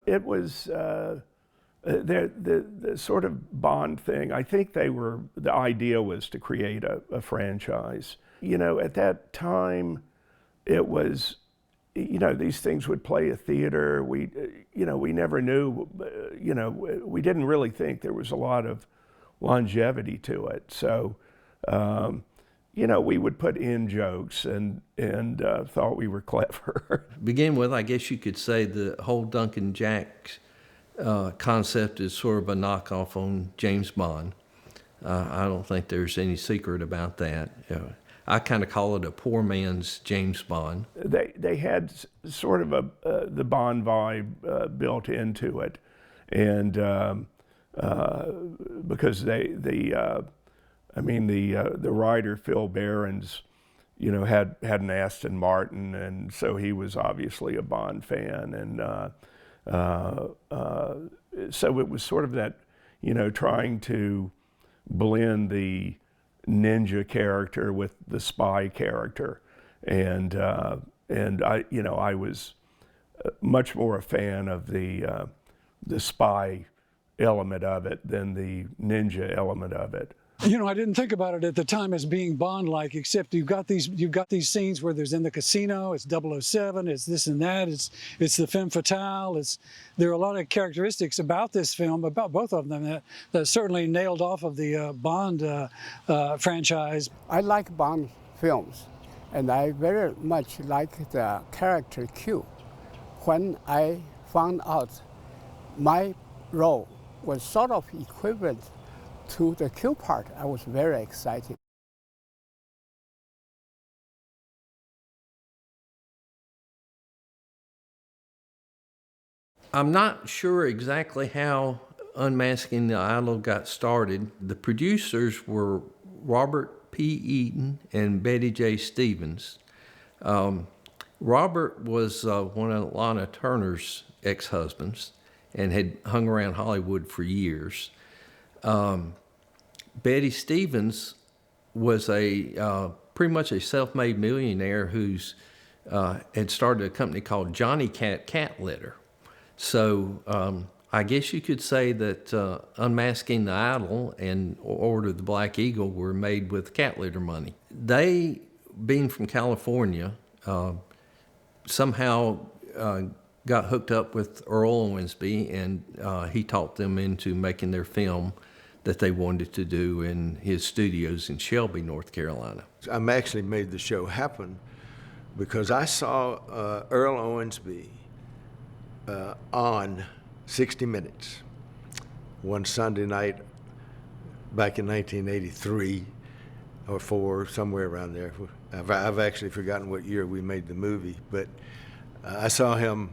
It was the sort of Bond thing. I think the idea was to create a franchise. You know, at that time, it was, you know, these things would play at theater. We never knew, we didn't really think there was a lot of longevity to it. So, we would put in jokes and thought we were clever. Begin with, I guess you could say the whole Duncan Jack concept is sort of a knockoff on James Bond. I don't think there's any secret about that. I kind of call it a poor man's James Bond. They had sort of the Bond vibe built into it, and because the writer Phil Behrens, had an Aston Martin, and so he was obviously a Bond fan, and so it was sort of that, trying to blend the ninja character with the spy character, and I was much more a fan of the spy element of it than the ninja element of it. I didn't think about it at the time as being Bond-like, except you've got these scenes where there's in the casino, it's 007, it's this and that, it's the femme fatale. There are a lot of characteristics about this film, about both of them, that certainly nailed off of the Bond franchise. I like Bond films, and I very much like the character Q. When I found out my role was sort of equivalent to the Q part, I was very excited. I'm not sure exactly how Unmasking the Idol got started. The producers were Robert P. Eaton and Betty J. Stevens. Robert was one of Lana Turner's ex-husbands and had hung around Hollywood for years. Betty Stevens was pretty much a self-made millionaire who's had started a company called Johnny Cat Litter. So I guess you could say that Unmasking the Idol and Order of the Black Eagle were made with cat litter money. They, being from California, somehow got hooked up with Earl Owensby, and he talked them into making their film that they wanted to do in his studios in Shelby, North Carolina. I actually made the show happen because I saw Earl Owensby on 60 Minutes one Sunday night back in 1983 or 4, somewhere around there. I've actually forgotten what year we made the movie, but I saw him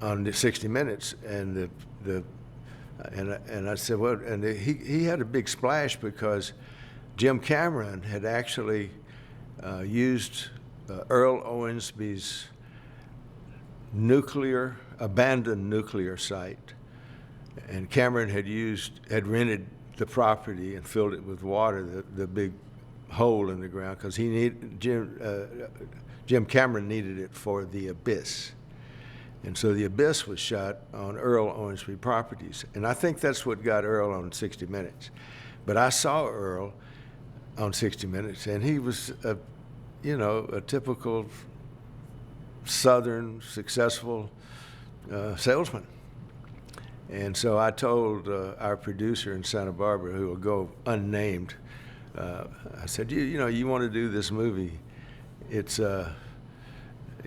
on the 60 Minutes, and and I said, well, and he had a big splash because Jim Cameron had actually used Earl Owensby's abandoned nuclear site, and Cameron had rented the property and filled it with water, the big hole in the ground, because Jim Cameron needed it for The Abyss. And so The Abyss was shot on Earl Owensby properties. And I think that's what got Earl on 60 Minutes. But I saw Earl on 60 Minutes, and he was a typical Southern, successful salesman. And so I told our producer in Santa Barbara, who will go unnamed, I said, you want to do this movie, it's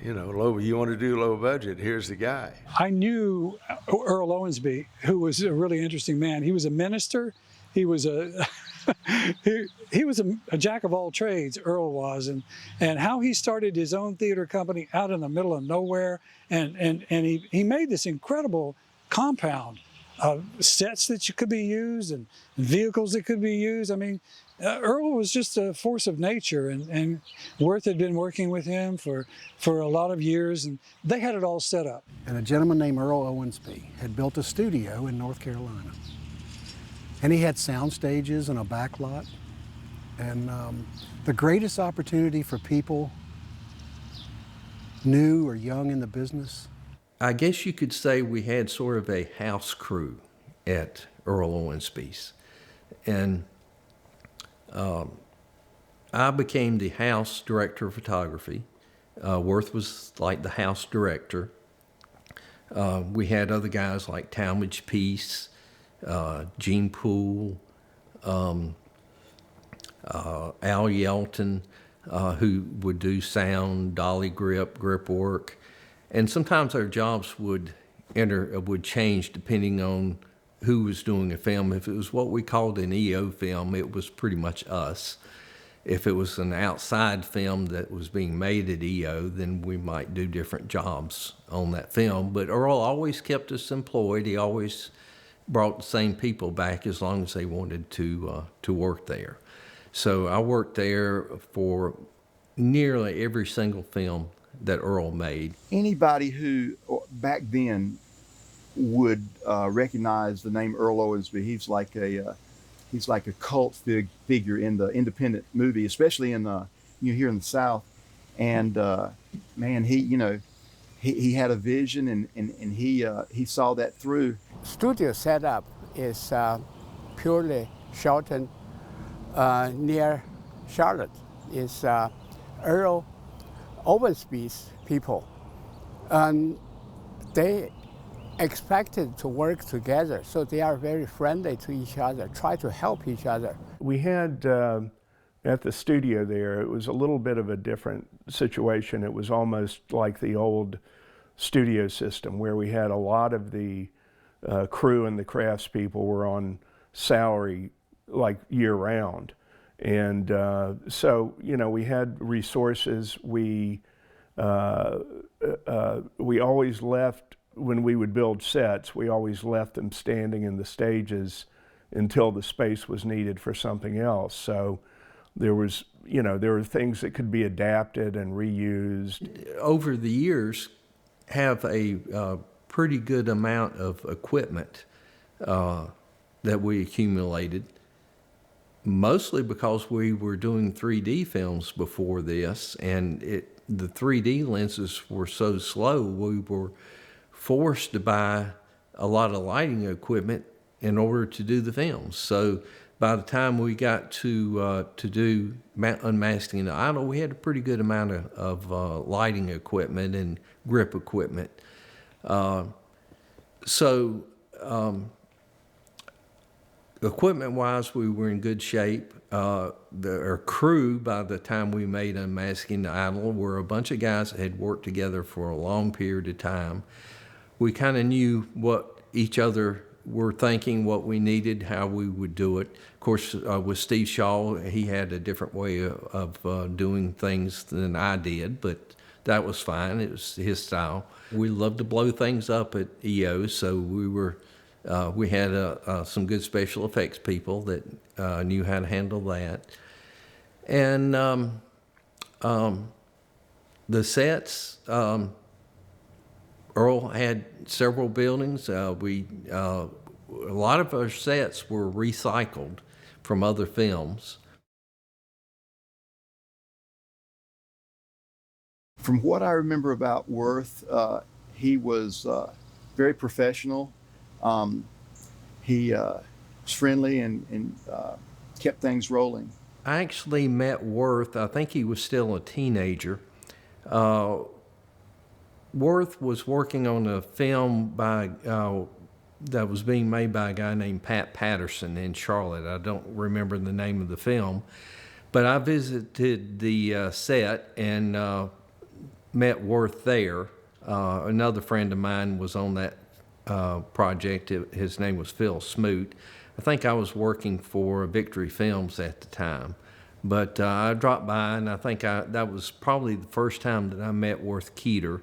you want to do low budget, here's the guy. I knew Earl Owensby, who was a really interesting man. He was a minister. He was he was a jack of all trades, Earl was, and how he started his own theater company out in the middle of nowhere, and he made this incredible compound of sets that could be used and vehicles that could be used. I mean, Earl was just a force of nature, and Worth had been working with him for a lot of years, and they had it all set up. And a gentleman named Earl Owensby had built a studio in North Carolina. And he had sound stages and a back lot. And the greatest opportunity for people new or young in the business I guess you could say we had sort of a house crew at Earl Owensby's. And I became the house director of photography. Worth was like the house director. We had other guys like Talmadge Peace, Gene Poole, Al Yelton, who would do sound, dolly grip work. And sometimes our jobs would change depending on who was doing a film. If it was what we called an EO film, it was pretty much us. If it was an outside film that was being made at EO, then we might do different jobs on that film. But Earl always kept us employed. He always brought the same people back as long as they wanted to work there. So I worked there for nearly every single film that Earl made. Anybody who back then would recognize the name Earl Owensby, he's like a cult figure in the independent movie, especially in here in the South. And man, he had a vision, and he saw that through. Studio setup is purely Shelton near Charlotte. Is Earl Owensby's people, and they expected to work together, so they are very friendly to each other, try to help each other. We had at the studio there, it was a little bit of a different situation. It was almost like the old studio system where we had a lot of the crew and the craftspeople were on salary like year round. And so, we had resources. We always left, when we would build sets, we always left them standing in the stages until the space was needed for something else. So there was, there were things that could be adapted and reused. Over the years, have a pretty good amount of equipment that we accumulated, mostly because we were doing 3D films before this, and the 3D lenses were so slow, we were forced to buy a lot of lighting equipment in order to do the films. So by the time we got to do Unmasking the Idol, we had a pretty good amount of lighting equipment and grip equipment. Equipment-wise, we were in good shape. Our crew, by the time we made Unmasking the Idol, were a bunch of guys that had worked together for a long period of time. We kind of knew what each other were thinking, what we needed, how we would do it. Of course, with Steve Shaw, he had a different way of doing things than I did, but that was fine. It was his style. We loved to blow things up at EO, so we had some good special effects people that knew how to handle that. And the sets, Earl had several buildings. A lot of our sets were recycled from other films. From what I remember about Worth, he was very professional. He was friendly and kept things rolling. I actually met Worth, I think he was still a teenager. Worth was working on a film that was being made by a guy named Pat Patterson in Charlotte. I don't remember the name of the film, but I visited the set and met Worth there. Another friend of mine was on that project. His name was Phil Smoot. I think I was working for Victory Films at the time. But I dropped by, and I think that was probably the first time that I met Worth Keeter.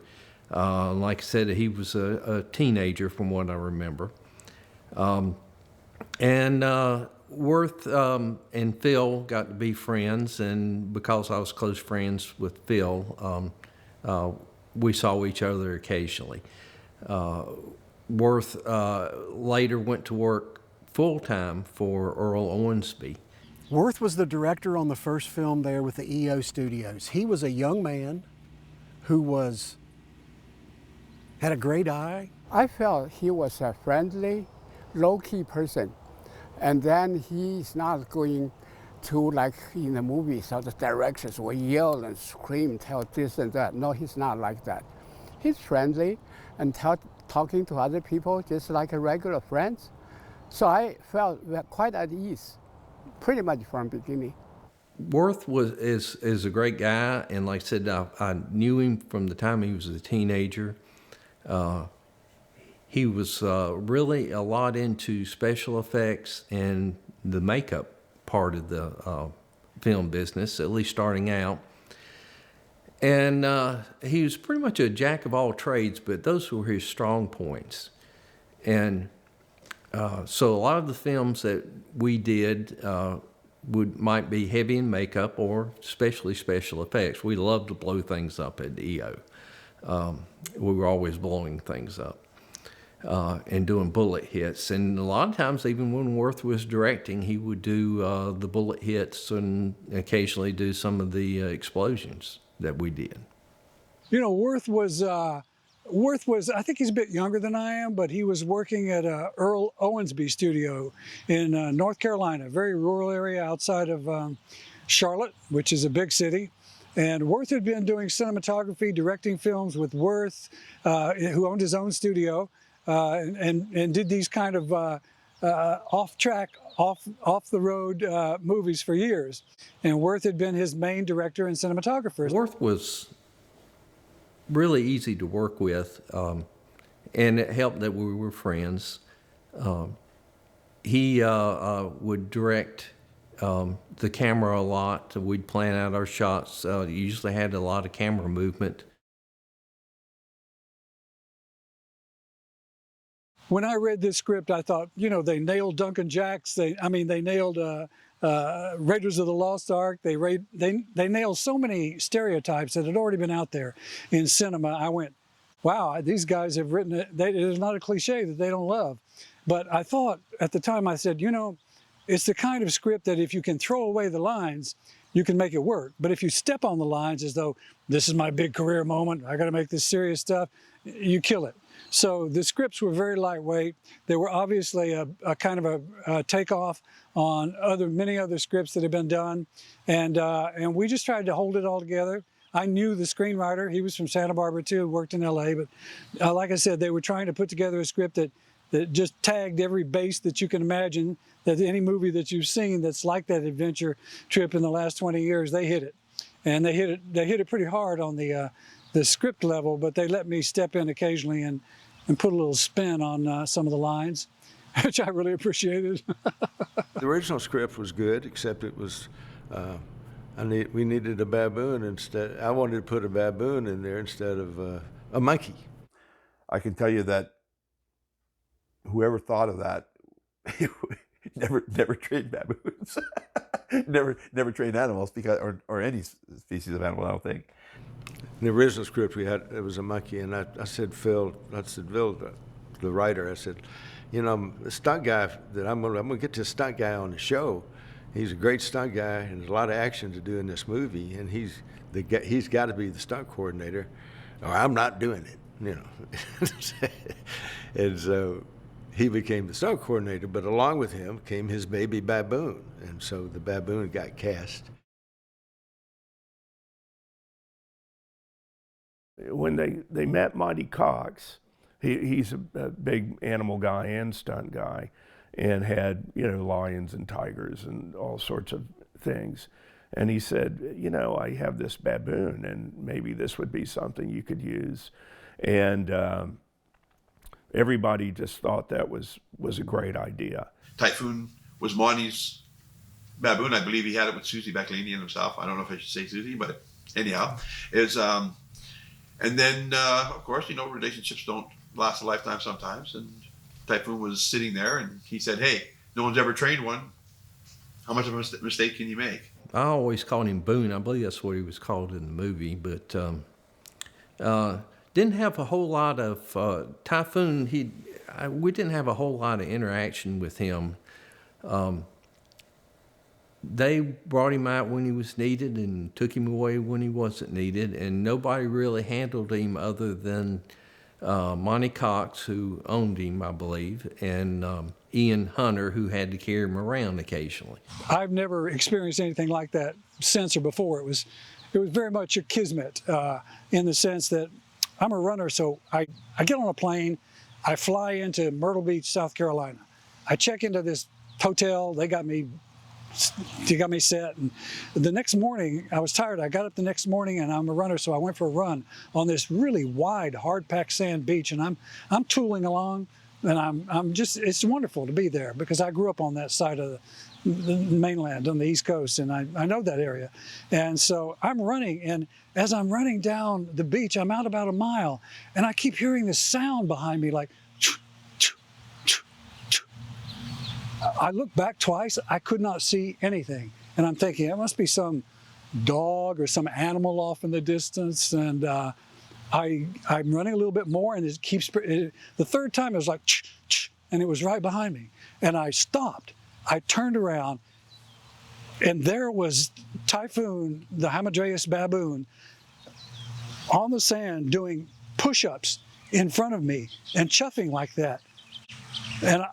Like I said, he was a teenager from what I remember. Worth and Phil got to be friends, and because I was close friends with Phil, we saw each other occasionally. Worth later went to work full-time for Earl Owensby. Worth was the director on the first film there with the EO Studios. He was a young man who was had a great eye. I felt he was a friendly, low-key person. And then he's not going to, like in the movies, how the directors will yell and scream, tell this and that. No, he's not like that. He's friendly and talking to other people just like a regular friend. So I felt quite at ease, pretty much from the beginning. Worth is a great guy, and like I said, I knew him from the time he was a teenager. He was really a lot into special effects and the makeup part of the film business, at least starting out. And he was pretty much a jack of all trades, but those were his strong points. And so a lot of the films that we did might be heavy in makeup or especially special effects. We loved to blow things up at EO. We were always blowing things up and doing bullet hits. And a lot of times, even when Worth was directing, he would do the bullet hits and occasionally do some of the explosions that we did. You know, Worth was, I think he's a bit younger than I am, but he was working at Earl Owensby studio in North Carolina, a very rural area outside of Charlotte, which is a big city. And Worth had been doing cinematography, directing films with Worth, who owned his own studio, and did these kind of off-track, off-the-road movies for years. And Worth had been his main director and cinematographer. Worth was really easy to work with, and it helped that we were friends. He would direct the camera a lot. We'd plan out our shots. Usually had a lot of camera movement. When I read this script, I thought, you know, they nailed Duncan Jacks. They nailed Raiders of the Lost Ark. They nailed so many stereotypes that had already been out there in cinema. I went, wow, these guys have written it. It is not a cliche that they don't love. But I thought at the time, I said, you know, it's the kind of script that if you can throw away the lines, you can make it work. But if you step on the lines as though this is my big career moment, I got to make this serious stuff, you kill it. So the scripts were very lightweight. They were obviously a kind of a takeoff on many other scripts that had been done. And we just tried to hold it all together. I knew the screenwriter. He was from Santa Barbara too, worked in LA. But like I said, they were trying to put together a script that just tagged every base that you can imagine, that any movie that you've seen that's like that adventure trip in the last 20 years, they hit it. And they hit it pretty hard on the script level, but they let me step in occasionally and put a little spin on some of the lines, which I really appreciated. The original script was good, except it was, we needed a baboon instead. I wanted to put a baboon in there instead of a monkey. I can tell you that whoever thought of that never trained baboons, never trained animals or any species of animal, I don't think. In the original script we had, it was a monkey, and I said, Phil, the writer, I said, you know, the stunt guy that I'm gonna get this stunt guy on the show. He's a great stunt guy, and there's a lot of action to do in this movie, and he's got to be the stunt coordinator, or I'm not doing it, you know. And so he became the stunt coordinator, but along with him came his baby baboon, and so the baboon got cast. When they met Monty Cox, he's a big animal guy and stunt guy, and had, you know, lions and tigers and all sorts of things. And he said, you know, I have this baboon, and maybe this would be something you could use. And everybody just thought that was a great idea. Typhoon was Monty's baboon. I believe he had it with Susie Backlinian himself. I don't know if I should say Susie, but anyhow, and then, of course, you know, relationships don't last a lifetime sometimes. And Typhoon was sitting there, and he said, hey, no one's ever trained one. How much of a mistake can you make? I always called him Boone. I believe that's what he was called in the movie. But didn't have a whole lot of Typhoon. We didn't have a whole lot of interaction with him. They brought him out when he was needed and took him away when he wasn't needed, and nobody really handled him other than Monty Cox, who owned him, I believe, and Ian Hunter, who had to carry him around occasionally. I've never experienced anything like that since or before. It was very much a kismet in the sense that I'm a runner, so I get on a plane, I fly into Myrtle Beach, South Carolina. I check into this hotel, they got me set, and the next morning I was tired. I got up the next morning, and I'm a runner, so I went for a run on this really wide, hard-packed sand beach, and I'm tooling along, and I'm just, it's wonderful to be there because I grew up on that side of the mainland on the East Coast, and I know that area. And so I'm running, and as I'm running down the beach, I'm out about a mile, and I keep hearing this sound behind me like, I looked back twice, I could not see anything. And I'm thinking, it must be some dog or some animal off in the distance. And I'm running a little bit more, and it keeps, the third time it was like, and it was right behind me. And I stopped. I turned around, and there was Typhoon, the Hamadryas baboon, on the sand doing push-ups in front of me and chuffing like that. And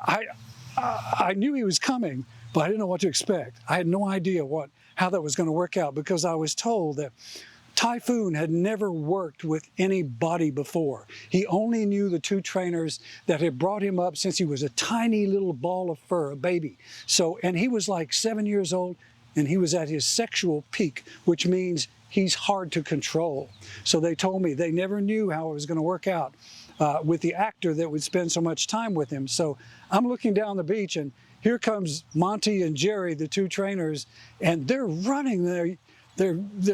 I knew he was coming, but I didn't know what to expect. I had no idea how that was going to work out, because I was told that Typhoon had never worked with anybody before. He only knew the two trainers that had brought him up since he was a tiny little ball of fur, a baby. So, and he was like 7 years old, and he was at his sexual peak, which means he's hard to control. So they told me they never knew how it was going to work out with the actor that would spend so much time with him. So I'm looking down the beach, and here comes Monty and Jerry, the two trainers, and they're running. They're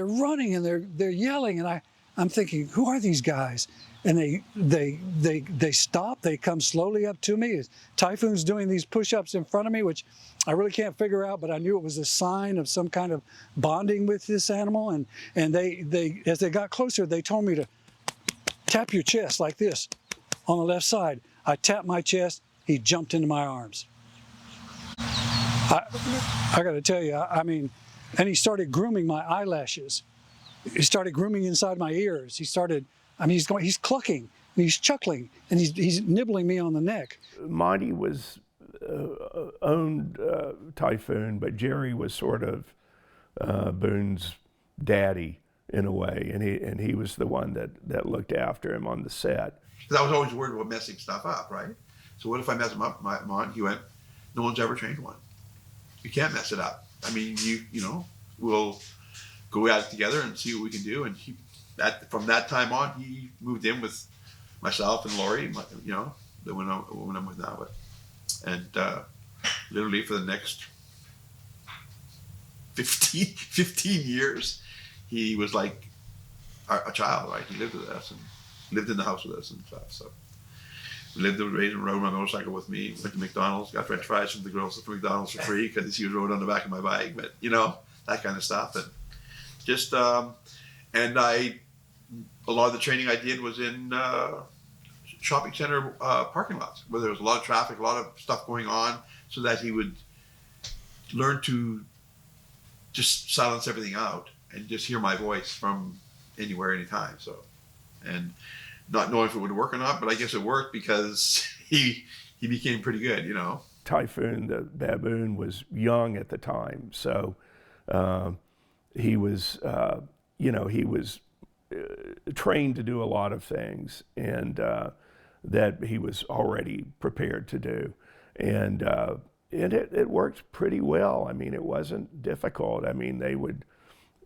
running, and they're yelling, and I'm thinking, who are these guys? And they stop. They come slowly up to me. Typhoon's doing these push-ups in front of me, which I really can't figure out, but I knew it was a sign of some kind of bonding with this animal. And they as they got closer, they told me to tap your chest like this on the left side. I tapped my chest. He jumped into my arms. I got to tell you, I mean, and he started grooming my eyelashes. He started grooming inside my ears. He started, I mean, he's clucking, and he's chuckling, and he's nibbling me on the neck. Monty was owned Typhoon, but Jerry was sort of Boone's daddy in a way, and he was the one that looked after him on the set. Because I was always worried about messing stuff up, right? So what if I mess him up? He went, no one's ever trained one. You can't mess it up. I mean, you know, we'll go at it together and see what we can do. And from that time on, he moved in with myself and Lori, you know, the woman I'm with now. And literally for the next 15 years, he was like a child, right? He lived with us and lived in the house with us and stuff. So we lived and rode my motorcycle with me, went to McDonald's, got French fries from the girls from McDonald's for free because he was rode on the back of my bike. But, you know, that kind of stuff. And just, and a lot of the training I did was in shopping center parking lots where there was a lot of traffic, a lot of stuff going on, so that he would learn to just silence everything out and just hear my voice from anywhere, anytime. So, and not knowing if it would work or not, but I guess it worked because he became pretty good, you know. Typhoon, the baboon, was young at the time, so he was, you know, he was trained to do a lot of things, and that he was already prepared to do, and it worked pretty well. I mean, it wasn't difficult. I mean, they would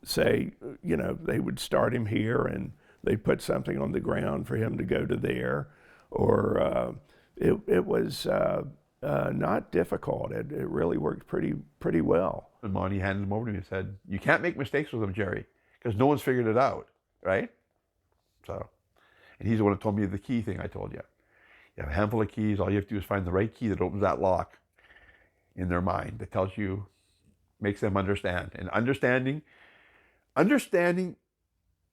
say, you know, they would start him here, and they put something on the ground for him to go to there, or it was not difficult. It really worked pretty well. And Monty handed him over to me and said, "You can't make mistakes with him, Jerry, because no one's figured it out, right?" So, and he's the one that told me the key thing I told you. You have a handful of keys. All you have to do is find the right key that opens that lock in their mind that tells you, makes them understand. And understanding,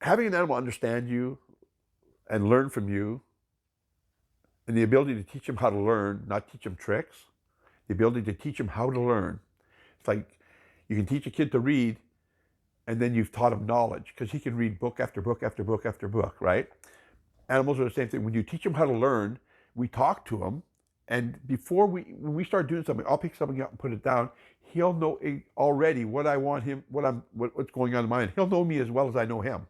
having an animal understand you and learn from you, and the ability to teach them how to learn, not teach them tricks, the ability to teach them how to learn. It's like you can teach a kid to read, and then you've taught him knowledge, because he can read book after book after book after book, right? Animals are the same thing. When you teach them how to learn, we talk to them, and when we start doing something, I'll pick something up and put it down. He'll know already what I want him, what's going on in my mind. He'll know me as well as I know him,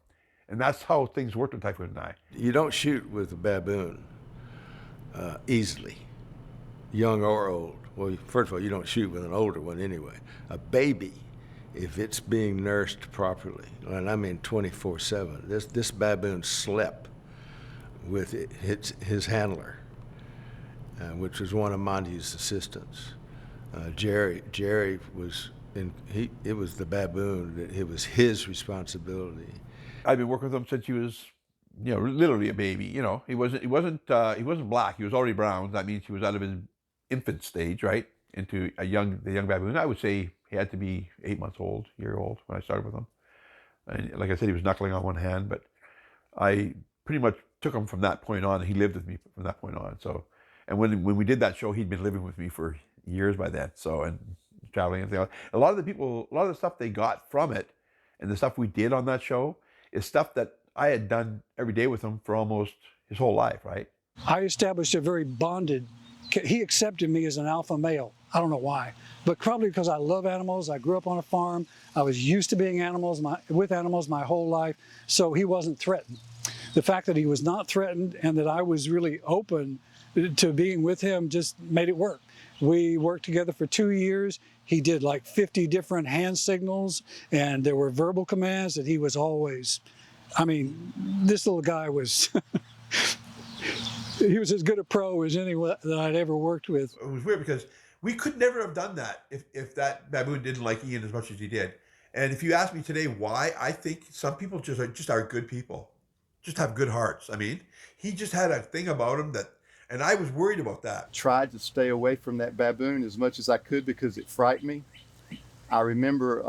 and that's how things work with Typhoon and I. You don't shoot with a baboon easily, young or old. Well, first of all, you don't shoot with an older one anyway. A baby, if it's being nursed properly, and I mean 24/7, this baboon slept with his handler, which was one of Monty's assistants. Jerry was it was the baboon. It was his responsibility. I've been working with him since he was, literally a baby. He wasn't black. He was already brown. That means he was out of his infant stage, right, into the young baboon. I would say he had to be 8 months old, year old when I started with him. And like I said, he was knuckling on one hand, but I pretty much took him from that point on. He lived with me from that point on. So, and when we did that show, he'd been living with me for years by then. So, and traveling and things. A lot of the stuff they got from it, and the stuff we did on that show, is stuff that I had done every day with him for almost his whole life, right? I established a very bonded, he accepted me as an alpha male. I don't know why, but probably because I love animals. I grew up on a farm. I was used to being with animals my whole life, so he wasn't threatened. The fact that he was not threatened and that I was really open to being with him just made it work. We worked together for 2 years. He did like 50 different hand signals, and there were verbal commands that he was always, this little guy was, he was as good a pro as anyone that I'd ever worked with. It was weird because we could never have done that if that baboon didn't like Ian as much as he did. And if you ask me today why, I think some people just are good people, just have good hearts. He just had a thing about him and I was worried about that. Tried to stay away from that baboon as much as I could because it frightened me. I remember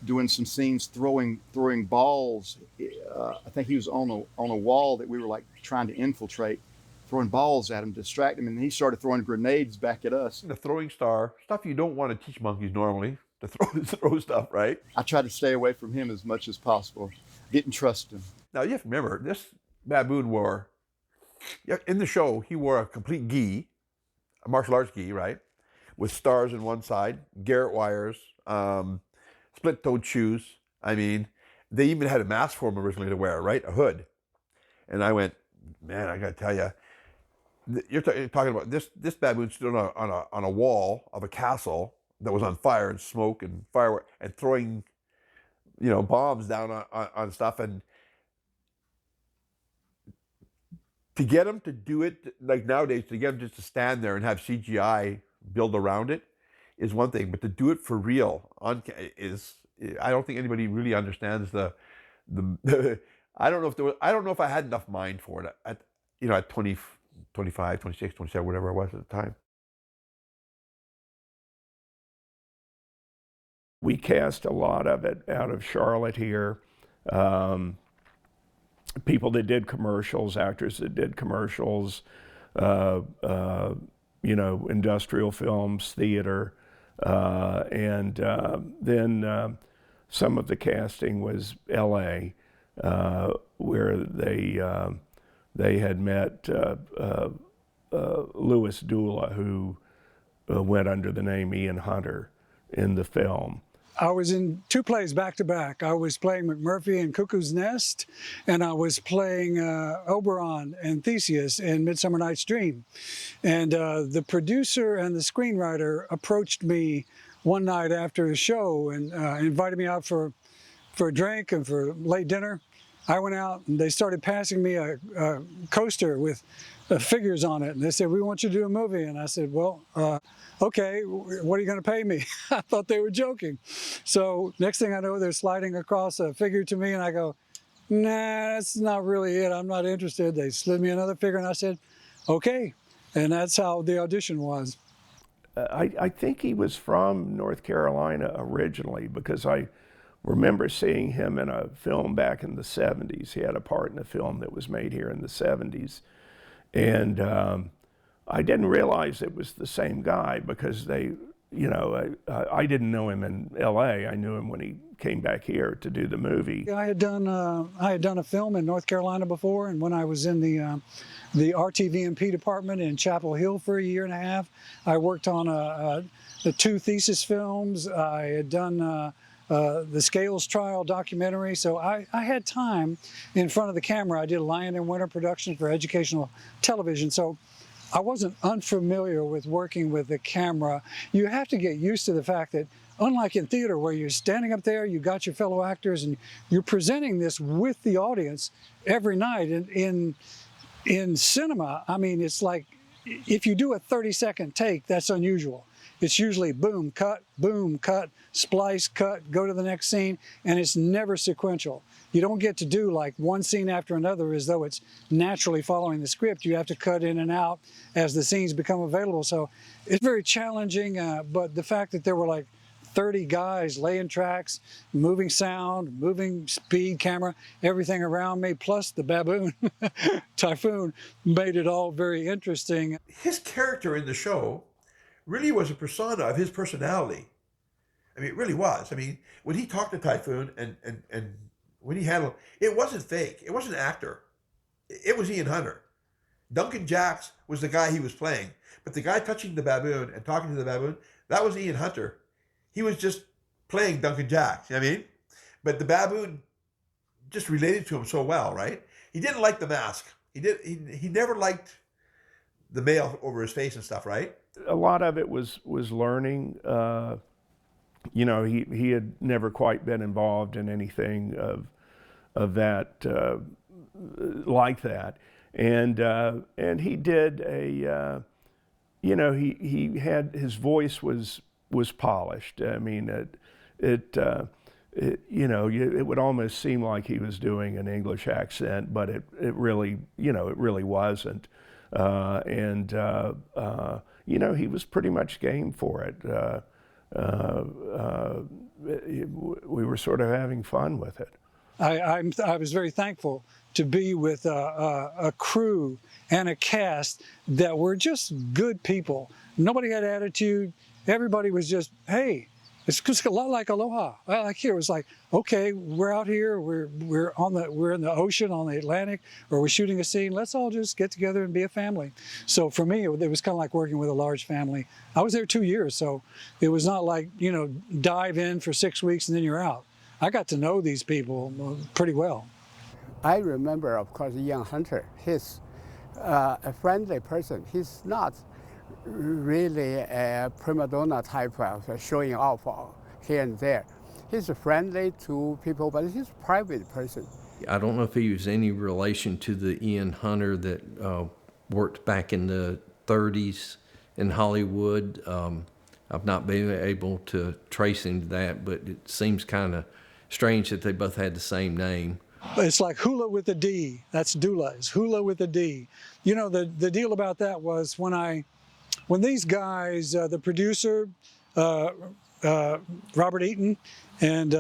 doing some scenes throwing balls. I think he was on a wall that we were like trying to infiltrate, throwing balls at him, distract him, and he started throwing grenades back at us. The throwing star, stuff you don't want to teach monkeys normally, to throw stuff, right? I tried to stay away from him as much as possible. Didn't trust him. Now you have to remember, this baboon in the show, he wore a complete gi, a martial arts gi, right? With stars on one side, Garrett wires, split-toed shoes. They even had a mask for him originally to wear, right? A hood. And I went, man, I got to tell you, you're talking about this baboon stood on a wall of a castle that was on fire and smoke and fireworks and throwing, bombs down on stuff. And to get him to do it, like nowadays, to get him just to stand there and have CGI build around it is one thing, but to do it for real is, I don't think anybody really understands the I don't know if I had enough mind for it at 20, 25, 26, 27, whatever I was at the time. We cast a lot of it out of Charlotte here. People that did commercials, actors that did commercials, industrial films, theater, and then some of the casting was L.A., where they had met Louis Dula, who went under the name Ian Hunter in the film. I was in 2 plays back to back. I was playing McMurphy in Cuckoo's Nest, and I was playing Oberon and Theseus in Midsummer Night's Dream. And the producer and the screenwriter approached me one night after the show and invited me out for a drink and for late dinner. I went out and they started passing me a coaster with figures on it. And they said, "We want you to do a movie." And I said, "Well, okay, what are you going to pay me?" I thought they were joking. So next thing I know, they're sliding across a figure to me and I go, "Nah, that's not really it. I'm not interested." They slid me another figure and I said, "Okay." And that's how the audition was. I think he was from North Carolina originally, because I remember seeing him in a film back in the 70s. He had a part in a film that was made here in the 70s. And I didn't realize it was the same guy, because they you know, I didn't know him in L.A. I knew him when he came back here to do the movie. I had done a film in North Carolina before, and when I was in the RTVMP department in Chapel Hill for a year and a half, I worked on the 2 thesis films. I had done the Scales Trial documentary, so I had time in front of the camera. I did a Lion in Winter production for educational television, so I wasn't unfamiliar with working with the camera. You have to get used to the fact that, unlike in theater where you're standing up there, you got your fellow actors, and you're presenting this with the audience every night. In cinema, I mean, it's like, if you do a 30-second take, that's unusual. It's usually boom, cut, splice, cut, go to the next scene, and it's never sequential. You don't get to do like one scene after another as though it's naturally following the script. You have to cut in and out as the scenes become available. So it's very challenging, but the fact that there were like 30 guys laying tracks, moving sound, moving speed, camera, everything around me, plus the baboon, Typhoon, made it all very interesting. His character in the show really was a persona of his personality. I mean, it really was. I mean, when he talked to Typhoon and when he handled, it wasn't fake. It wasn't an actor. It was Ian Hunter. Duncan Jacks was the guy he was playing. But the guy touching the baboon and talking to the baboon, that was Ian Hunter. He was just playing Duncan Jacks, you know what I mean? But the baboon just related to him so well, right? He didn't like the mask. He never liked the mail over his face and stuff, right? A lot of it was learning. You know, he had never quite been involved in anything of that like that, and he did a, you know, he had, his voice was polished. I mean, it you know, it would almost seem like he was doing an English accent, but it really, you know, it really wasn't. You know, he was pretty much game for it. We were sort of having fun with it. I was very thankful to be with a crew and a cast that were just good people. Nobody had attitude. Everybody was just, hey, it's just a lot like Aloha. Like here, it was like, okay, we're out here, we're in the ocean on the Atlantic, or we're shooting a scene. Let's all just get together and be a family. So for me, it was kind of like working with a large family. I was there 2 years, so it was not like, you know, dive in for 6 weeks and then you're out. I got to know these people pretty well. I remember, of course, Ian Hunter. He's a friendly person. He's not really a prima donna type of showing off here and there. He's friendly to people, but he's a private person. I don't know if he was any relation to the Ian Hunter that worked back in the 30s in Hollywood. I've not been able to trace him to that, but it seems kind of strange that they both had the same name. It's like hula with a D. That's Dula. It's hula with a D. You know, the deal about that was when these guys, the producer, Robert Eaton, and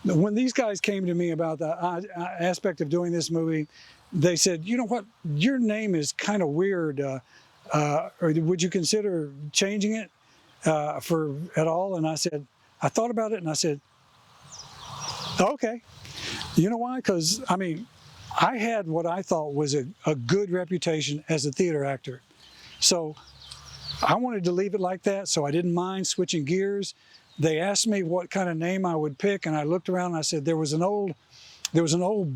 when these guys came to me about the aspect of doing this movie, they said, you know what, your name is kind of weird. Or would you consider changing it at all? And I said, I thought about it and I said, okay. You know why? Because, I mean, I had what I thought was a good reputation as a theater actor. So I wanted to leave it like that, so I didn't mind switching gears. They asked me what kind of name I would pick, and I looked around and I said, there was an old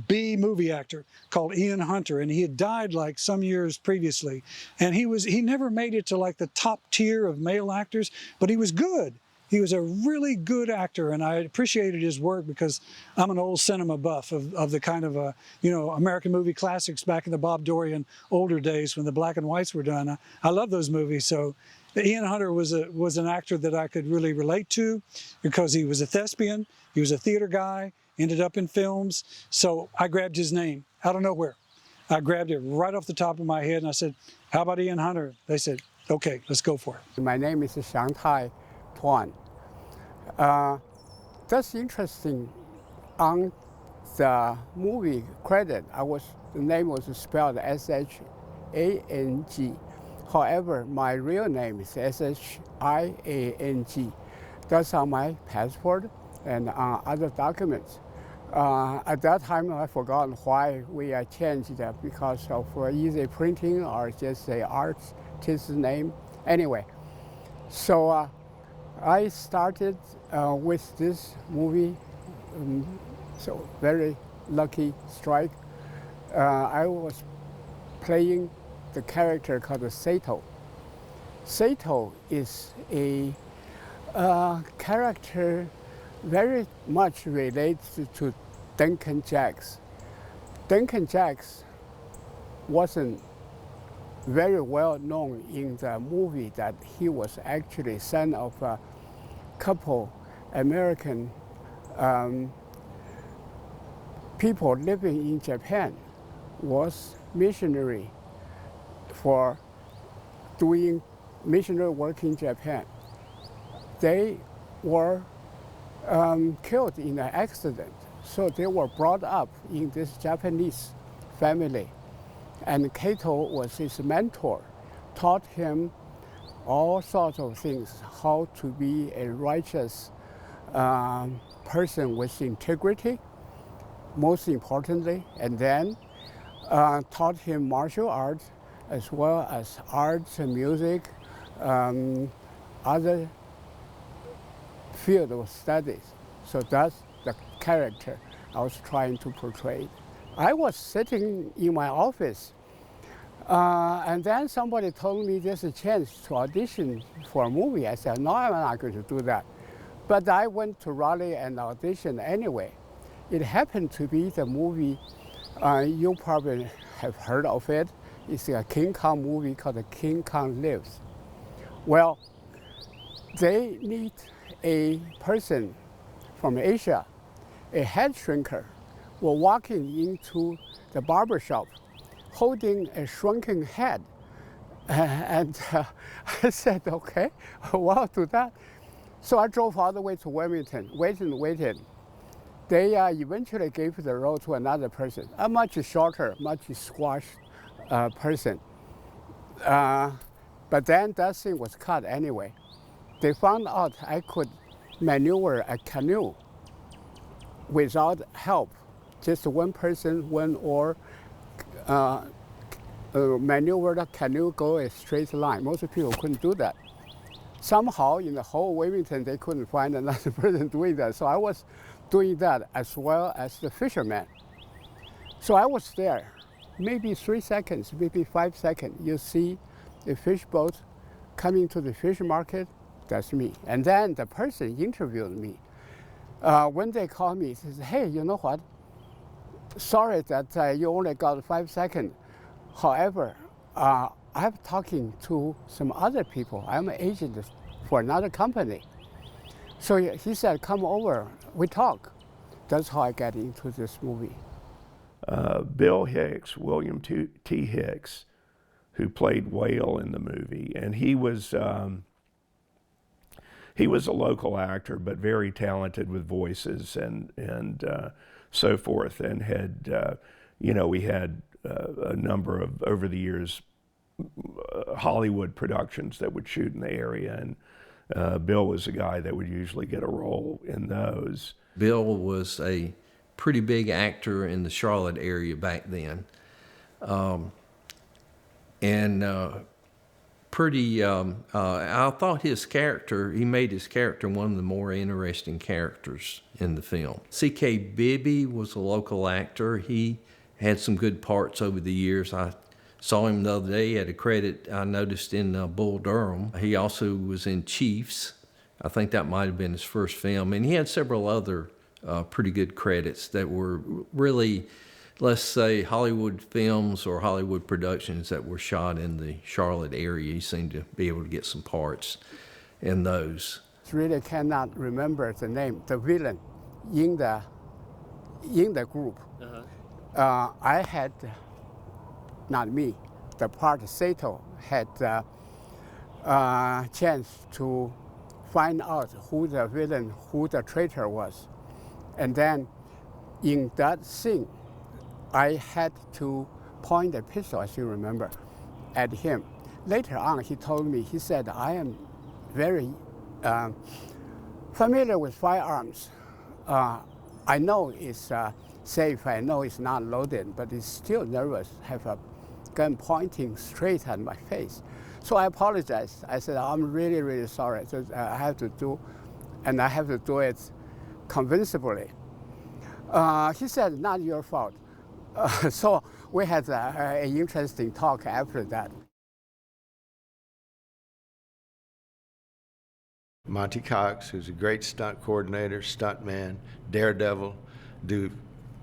B movie actor called Ian Hunter, and he had died like some years previously. And he never made it to like the top tier of male actors, but he was good. He was a really good actor, and I appreciated his work because I'm an old cinema buff of the kind of, you know, American movie classics back in the Bob Dorian older days when the black and whites were done. I love those movies. So Ian Hunter was an actor that I could really relate to because he was a thespian, he was a theater guy, ended up in films. So I grabbed his name out of nowhere. I grabbed it right off the top of my head and I said, how about Ian Hunter? They said, okay, let's go for it. My name is Shanghai Tuan. That's interesting. On the movie credit, the name was spelled S-H-A-N-G. However, my real name is Shiang. That's on my passport and other documents. At that time, I forgot why we changed that, because of easy printing or just the artist's name. Anyway, so I started with this movie, so very lucky strike. I was playing the character called Sato. Sato is a character very much relates to Duncan Jacks. Duncan Jacks wasn't very well known in the movie that he was actually son of a couple American people living in Japan, was missionary for doing missionary work in Japan. They were killed in an accident, so they were brought up in this Japanese family. And Kato was his mentor, taught him all sorts of things, how to be a righteous person with integrity, most importantly, and then taught him martial arts as well as arts and music, other field of studies. So that's the character I was trying to portray. I was sitting in my office, and then somebody told me there's a chance to audition for a movie. I said, no, I'm not going to do that. But I went to Raleigh and auditioned anyway. It happened to be the movie, you probably have heard of it. It's a King Kong movie called King Kong Lives. Well, they need a person from Asia, a head shrinker, were walking into the barber shop holding a shrunken head. And I said, okay, well, I'll do that. So I drove all the way to Wilmington, waited. They eventually gave the role to another person, a much shorter, much squashed person. But then that scene was cut anyway. They found out I could maneuver a canoe without help. Just one person, one oar, maneuver the canoe, go a straight line. Most people couldn't do that. Somehow in the whole Wilmington, they couldn't find another person doing that. So I was doing that as well as the fisherman. So I was there, maybe 3 seconds, maybe 5 seconds. You see a fish boat coming to the fish market, that's me. And then the person interviewed me. When they called me, he says, hey, you know what? Sorry that you only got 5 seconds. However, I'm talking to some other people. I'm an agent for another company. So he said, come over, we talk. That's how I got into this movie. Bill Hicks, William T. Hicks, who played Whale in the movie, and he was a local actor, but very talented with voices and so forth, and had, we had a number of, over the years, Hollywood productions that would shoot in the area, and Bill was a guy that would usually get a role in those. Bill was a pretty big actor in the Charlotte area back then, I thought his character, he made his character one of the more interesting characters in the film. C.K. Bibby was a local actor. He had some good parts over the years. I saw him the other day at a credit I noticed in Bull Durham. He also was in Chiefs. I think that might have been his first film. And he had several other pretty good credits that were really, let's say, Hollywood films or Hollywood productions that were shot in the Charlotte area. He seemed to be able to get some parts in those. Really cannot remember the name, the villain in the group. I had, not me, the part Sato had chance to find out who the villain, who the traitor was. And then in that scene, I had to point a pistol, as you remember, at him. later on, he told me, he said, I am very familiar with firearms. I know it's safe, I know it's not loaded, but it's still nervous, have a gun pointing straight at my face. So I apologized. I said, I'm really, really sorry. So I have to do, and I have to do it convincingly. He said, not your fault. So we had an interesting talk after that. Monty Cox, who's a great stunt coordinator, stunt man, daredevil, do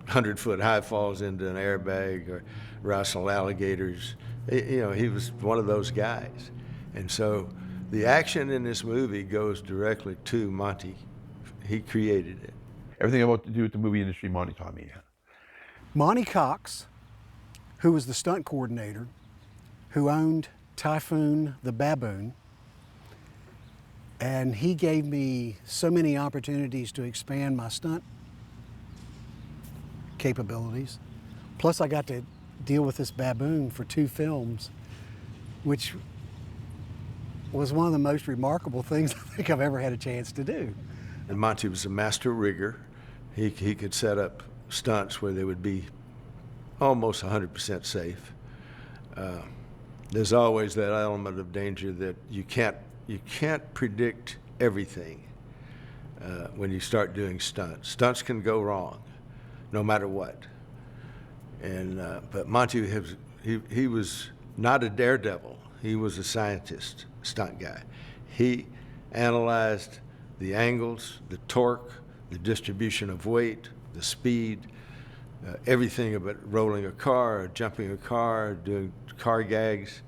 100-foot high falls into an airbag or wrestle alligators. You know, he was one of those guys. And so the action in this movie goes directly to Monty. He created it. Everything about to do with the movie industry, Monty taught me. Monty Cox, who was the stunt coordinator, who owned Typhoon the Baboon, and he gave me so many opportunities to expand my stunt capabilities. Plus I got to deal with this baboon for 2 films, which was one of the most remarkable things I think I've ever had a chance to do. And Monty was a master rigger. He could set up stunts where they would be almost 100% safe. There's always that element of danger that you can't predict everything when you start doing stunts. Stunts can go wrong, no matter what. And but Monty, he was not a daredevil. He was a scientist, stunt guy. He analyzed the angles, the torque, the distribution of weight, the speed, everything about rolling a car, jumping a car, doing car gags.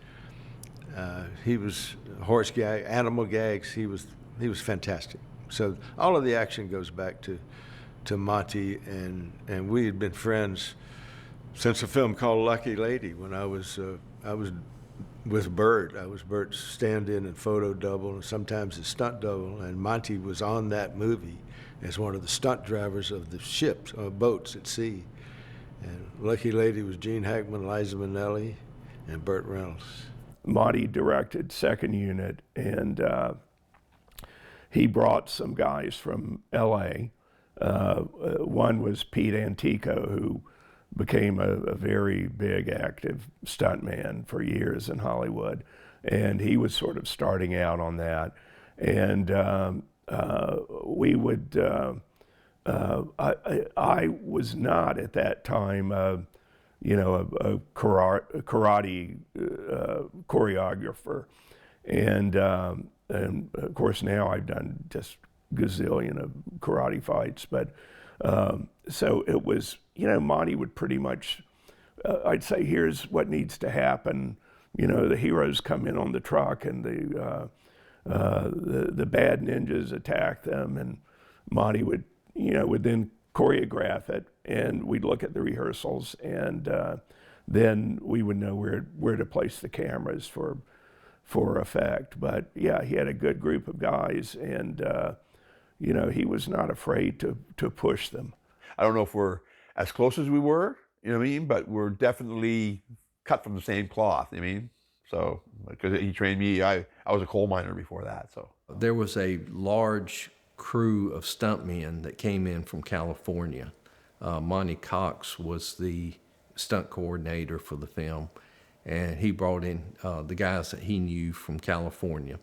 He was horse gag, animal gags. He was fantastic. So all of the action goes back to Monty, and we had been friends since a film called Lucky Lady when I was with Burt. I was Burt's stand-in and photo double, and sometimes his stunt double. And Monty was on that movie as one of the stunt drivers of the ships, boats at sea. And Lucky Lady was Gene Hackman, Liza Minnelli, and Burt Reynolds. Monty directed Second Unit, and he brought some guys from L.A. One was Pete Antico, who became a very big, active stuntman for years in Hollywood, and he was sort of starting out on that. And we would, I was not at that time, a karate choreographer, and of course now I've done just gazillion of karate fights, but so it was, Monty would pretty much, I'd say, here's what needs to happen. The heroes come in on the truck, and the bad ninjas attack them, and Monty would then choreograph it, and we'd look at the rehearsals, and then we would know where to place the cameras for effect. But yeah, he had a good group of guys, and he was not afraid to push them. I don't know if we're as close as we were, but we're definitely cut from the same cloth, So, because he trained me, I was a coal miner before that, so. There was a large crew of stuntmen that came in from California. Monty Cox was the stunt coordinator for the film, and he brought in the guys that he knew from California.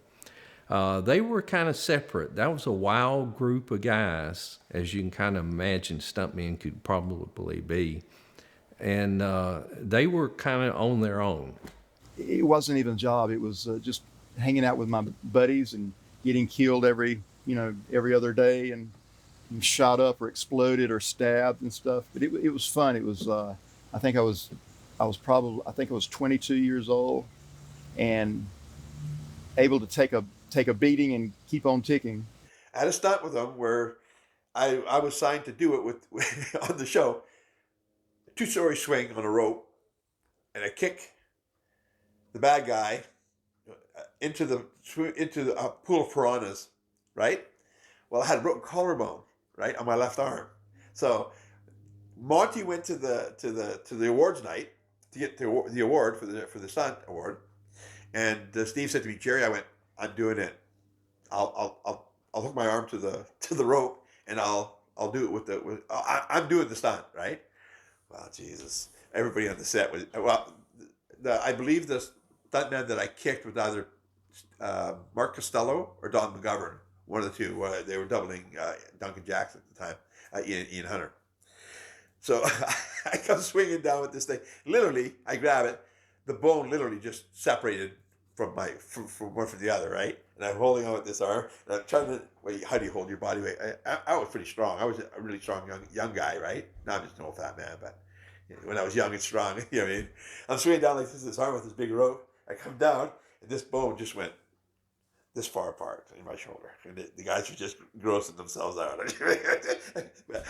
They were kind of separate. That was a wild group of guys, as you can kind of imagine stuntmen could probably be. And they were kind of on their own. It wasn't even a job. It was just hanging out with my buddies and getting killed every other day, and shot up or exploded or stabbed and stuff. But it was fun. It was, I think I was 22 years old and able to take a beating and keep on ticking. I had a stunt with them where I was signed to do it with on the show. A 2-story swing on a rope, and I kick the bad guy into the pool of piranhas, right? Well, I had a broken collarbone, right, on my left arm. So Monty went to the awards night to get the award for the stunt award, And Steve said to me, Jerry, I went, I'm doing it. I'll hook my arm to the rope, and I'll do it I'm doing the stunt, right? Well, Jesus, everybody on the set was, well, I believe the stuntman that I kicked was either Mark Costello or Don McGovern, one of the two. They were doubling Duncan Jackson at the time, Ian Hunter. So I come swinging down with this thing. Literally, I grab it. The bone literally just separated from one from the other, right? And I'm holding on with this arm, and I'm trying to, wait, how do you hold your body weight? I was pretty strong. I was a really strong young guy, right? Now I'm just an old fat man, but when I was young and strong, you know what I mean? I'm swinging down like this arm with this big rope. I come down, and this bone just went this far apart in my shoulder. And the guys were just grossing themselves out.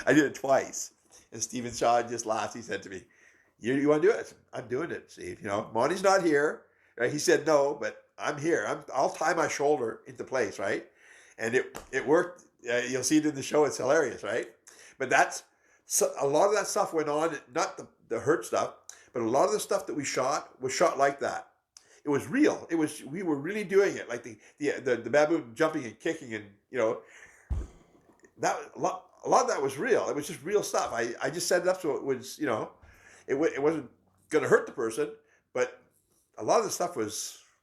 I did it twice. And Stephen Shaw just laughed. He said to me, you want to do it? I said, I'm doing it, Steve. You know, Monty's not here. Right? He said no, but I'm here. I'll tie my shoulder into place, right? And it worked. You'll see it in the show. It's hilarious, right? But a lot of that stuff went on, not the hurt stuff, but a lot of the stuff that we shot was shot like that. It was real. We were really doing it, like the baboon jumping and kicking, and you know, that a lot of that was real. It was just real stuff. I just set it up so it was, you know, it wasn't going to hurt the person, but a lot of the stuff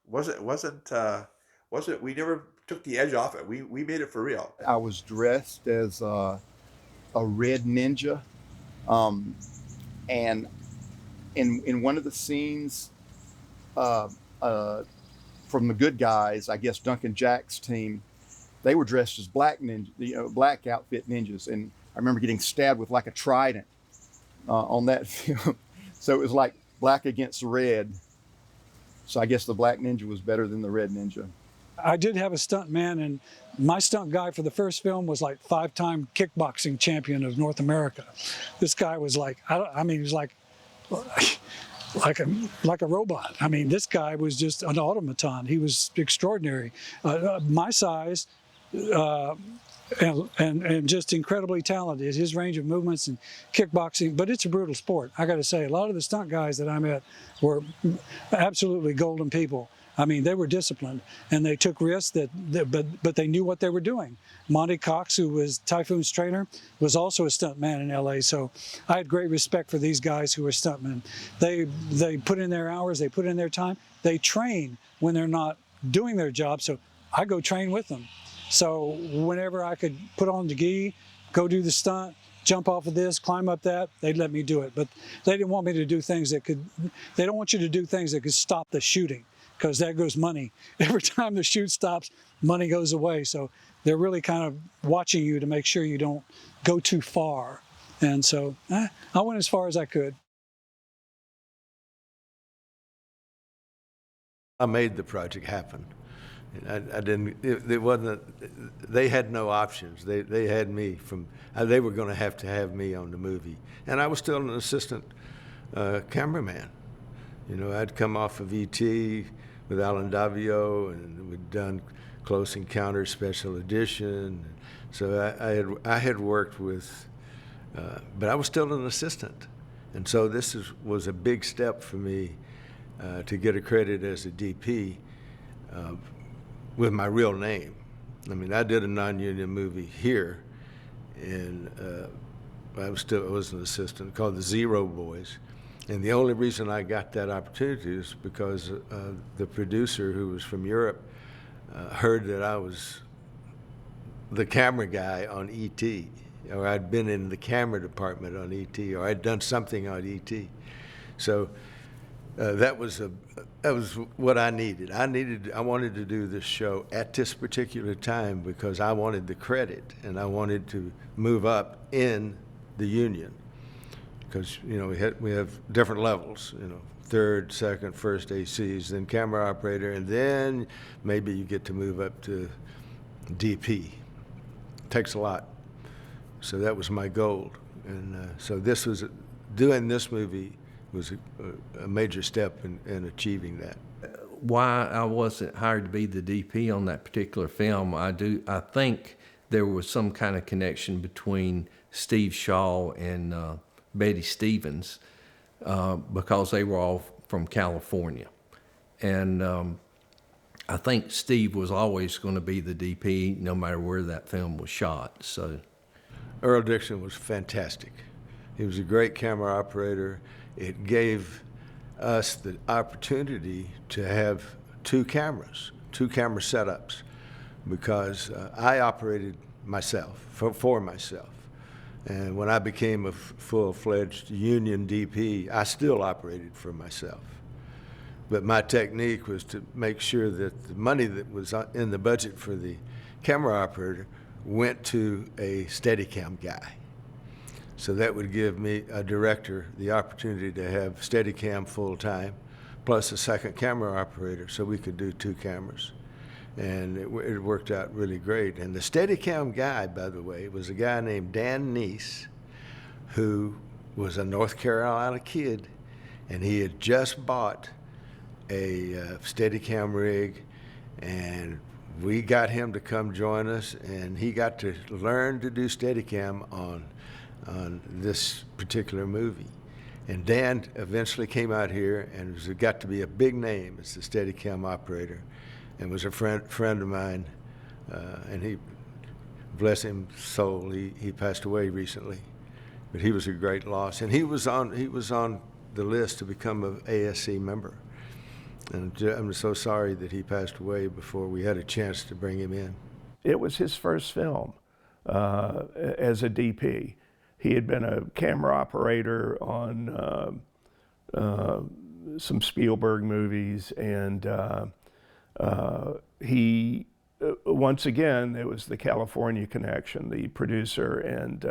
wasn't. We never took the edge off it. We made it for real. I was dressed as a red ninja, and in one of the scenes, from the good guys, I guess Duncan Jack's team, they were dressed as black ninja, you know, black outfit ninjas, and I remember getting stabbed with like a trident on that film. So it was like black against red. So I guess the black ninja was better than the red ninja. I did have a stunt man, and my stunt guy for the first film was like 5-time kickboxing champion of North America. This guy was like, he was like a robot. I mean, this guy was just an automaton. He was extraordinary. My size, and just incredibly talented. His range of movements and kickboxing, but it's a brutal sport. I got to say, a lot of the stunt guys that I met were absolutely golden people. I mean, they were disciplined and they took risks but they knew what they were doing. Monty Cox, who was Typhoon's trainer, was also a stuntman in LA. So I had great respect for these guys who were stuntmen. They put in their hours, they put in their time. They train when they're not doing their job. So I go train with them. So whenever I could put on the gi, go do the stunt, jump off of this, climb up that, they'd let me do it. But they didn't want me to do things they don't want you to do things that could stop the shooting, because there goes money. Every time the shoot stops, money goes away. So they're really kind of watching you to make sure you don't go too far. And so I went as far as I could. I made the project happen. I didn't. It wasn't. They had no options. They had me from. They were going to have me on the movie, and I was still an assistant cameraman. You know, I'd come off of E.T. with Alan Davio, and we'd done Close Encounters Special Edition. So I had worked with, but I was still an assistant, and so this was a big step for me to get a credit as a DP. With my real name. I mean, I did a non-union movie here, and I was an assistant called the Zero Boys. And the only reason I got that opportunity is because the producer, who was from Europe, heard that I was the camera guy on E.T., or I'd been in the camera department on E.T., or I'd done something on E.T. So that was what I needed. I wanted to do this show at this particular time because I wanted the credit, and I wanted to move up in the union, because you know we have different levels. You know, third, second, first ACs, then camera operator, and then maybe you get to move up to DP. Takes a lot. So that was my goal, and so doing this movie was a major step in achieving that. Why I wasn't hired to be the DP on that particular film, I think there was some kind of connection between Steve Shaw and Betty Stevens because they were all from California. And I think Steve was always going to be the DP no matter where that film was shot. So Earl Dixon was fantastic. He was a great camera operator. It gave us the opportunity to have two camera setups, because I operated myself, for myself. And when I became a full-fledged union DP, I still operated for myself. But my technique was to make sure that the money that was in the budget for the camera operator went to a Steadicam guy. So that would give me, a director, the opportunity to have Steadicam full-time, plus a second camera operator, so we could do two cameras. And it worked out really great. And the Steadicam guy, by the way, was a guy named Dan Neese, who was a North Carolina kid, and he had just bought a Steadicam rig, and we got him to come join us, and he got to learn to do Steadicam on this particular movie. And Dan eventually came out here and got to be a big name as the Steadicam operator, and was a friend of mine. And he, bless him soul, he passed away recently, but he was a great loss. And he was on the list to become an ASC member. And I'm so sorry that he passed away before we had a chance to bring him in. It was his first film as a DP. He had been a camera operator on some Spielberg movies, and he, once again, it was the California connection. The producer and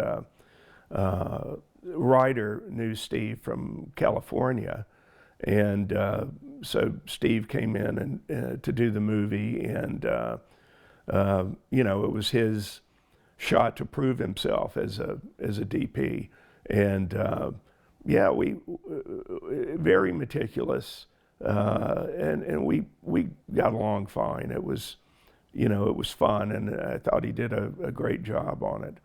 writer knew Steve from California, and so Steve came in and to do the movie, and you know, it was his shot to prove himself as a DP, and yeah, we very meticulous, and we got along fine. It was, you know, it was fun, and I thought he did a great job on it.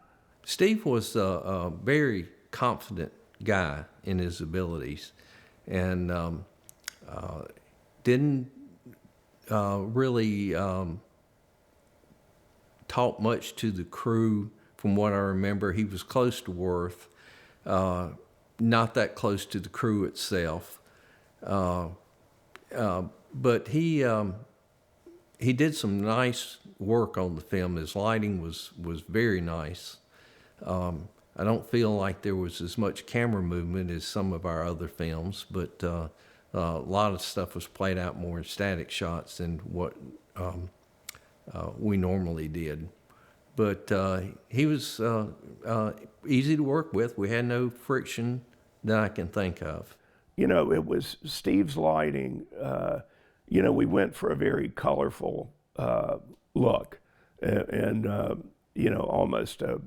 Steve was a very confident guy in his abilities, and didn't really talk much to the crew. From what I remember, he was close to Worth, not that close to the crew itself. But he did some nice work on the film. His lighting was very nice. I don't feel like there was as much camera movement as some of our other films, but a lot of stuff was played out more in static shots than what we normally did. But he was easy to work with. We had no friction that I can think of. You know, it was Steve's lighting. You know, we went for a very colorful look, and you know, almost a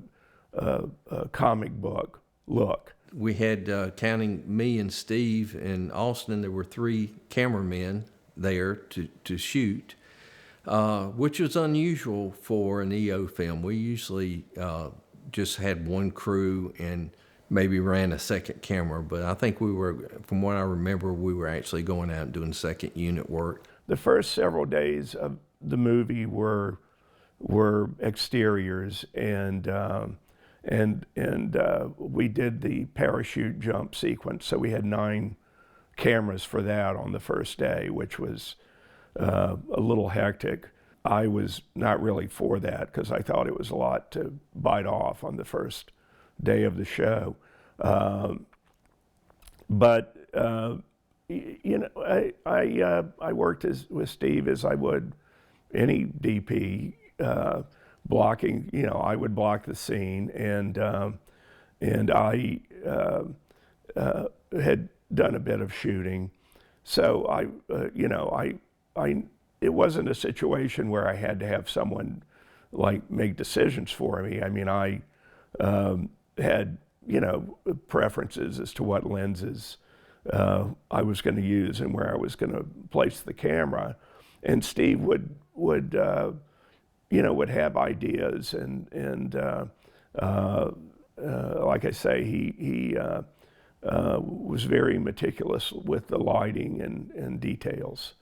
comic book look. We had, counting me and Steve and Austin, there were 3 cameramen there to shoot, which was unusual for an EO film. We usually just had one crew and maybe ran a second camera, but I think we were, from what I remember, we were actually going out and doing second unit work. The first several days of the movie were exteriors, and we did the parachute jump sequence, so we had 9 cameras for that on the first day, which was a little hectic. I was not really for that because I thought it was a lot to bite off on the first day of the show. But you know, I worked with Steve as I would any DP, blocking. You know, I would block the scene, and I had done a bit of shooting, so I you know, it wasn't a situation where I had to have someone like make decisions for me. I mean, I had, you know, preferences as to what lenses I was going to use and where I was going to place the camera, and Steve would you know, would have ideas, and like I say, he was very meticulous with the lighting and details.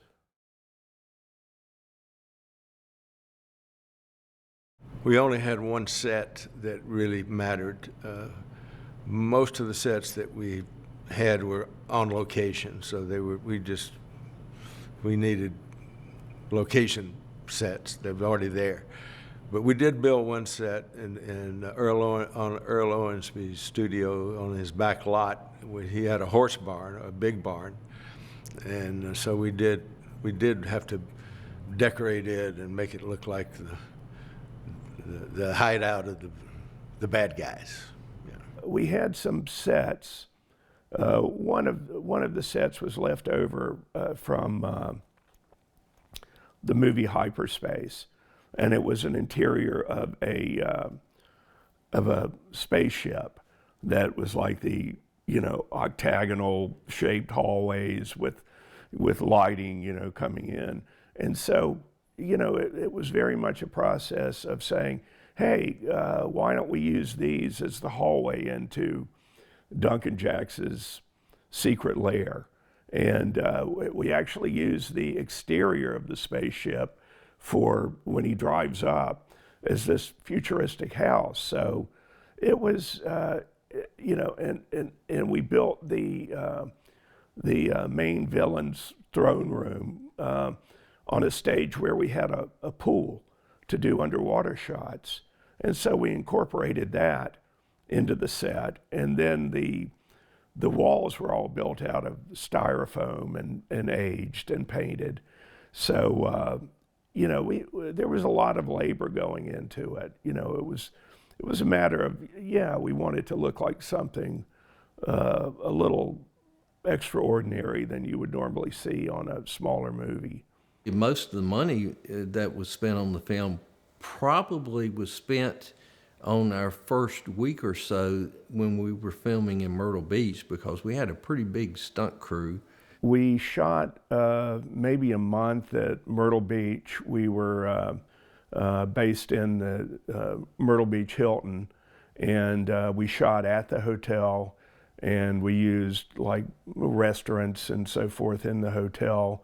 We only had one set that really mattered. Most of the sets that we had were on location, so we needed location sets that were already there. But we did build one set in on Earl Owensby's studio on his back lot. He had a horse barn, a big barn, and so we did have to decorate it and make it look like the hideout of the bad guys. Yeah. We had some sets. One of the sets was left over from the movie Hyperspace, and it was an interior of a spaceship that was like the octagonal shaped hallways with lighting coming in, and so it was very much a process of saying, hey, why don't we use these as the hallway into Duncan Jacks's secret lair? And we actually used the exterior of the spaceship for when he drives up as this futuristic house. So it was, and we built the main villain's throne room on a stage where we had a pool to do underwater shots. And so we incorporated that into the set. And then the walls were all built out of styrofoam and aged and painted. So, there was a lot of labor going into it. It was a matter of, we wanted to look like something a little extraordinary than you would normally see on a smaller movie. Most of the money that was spent on the film probably was spent on our first week or so when we were filming in Myrtle Beach, because we had a pretty big stunt crew. We shot maybe a month at Myrtle Beach. We were based in the Myrtle Beach Hilton, and we shot at the hotel, and we used like restaurants and so forth in the hotel.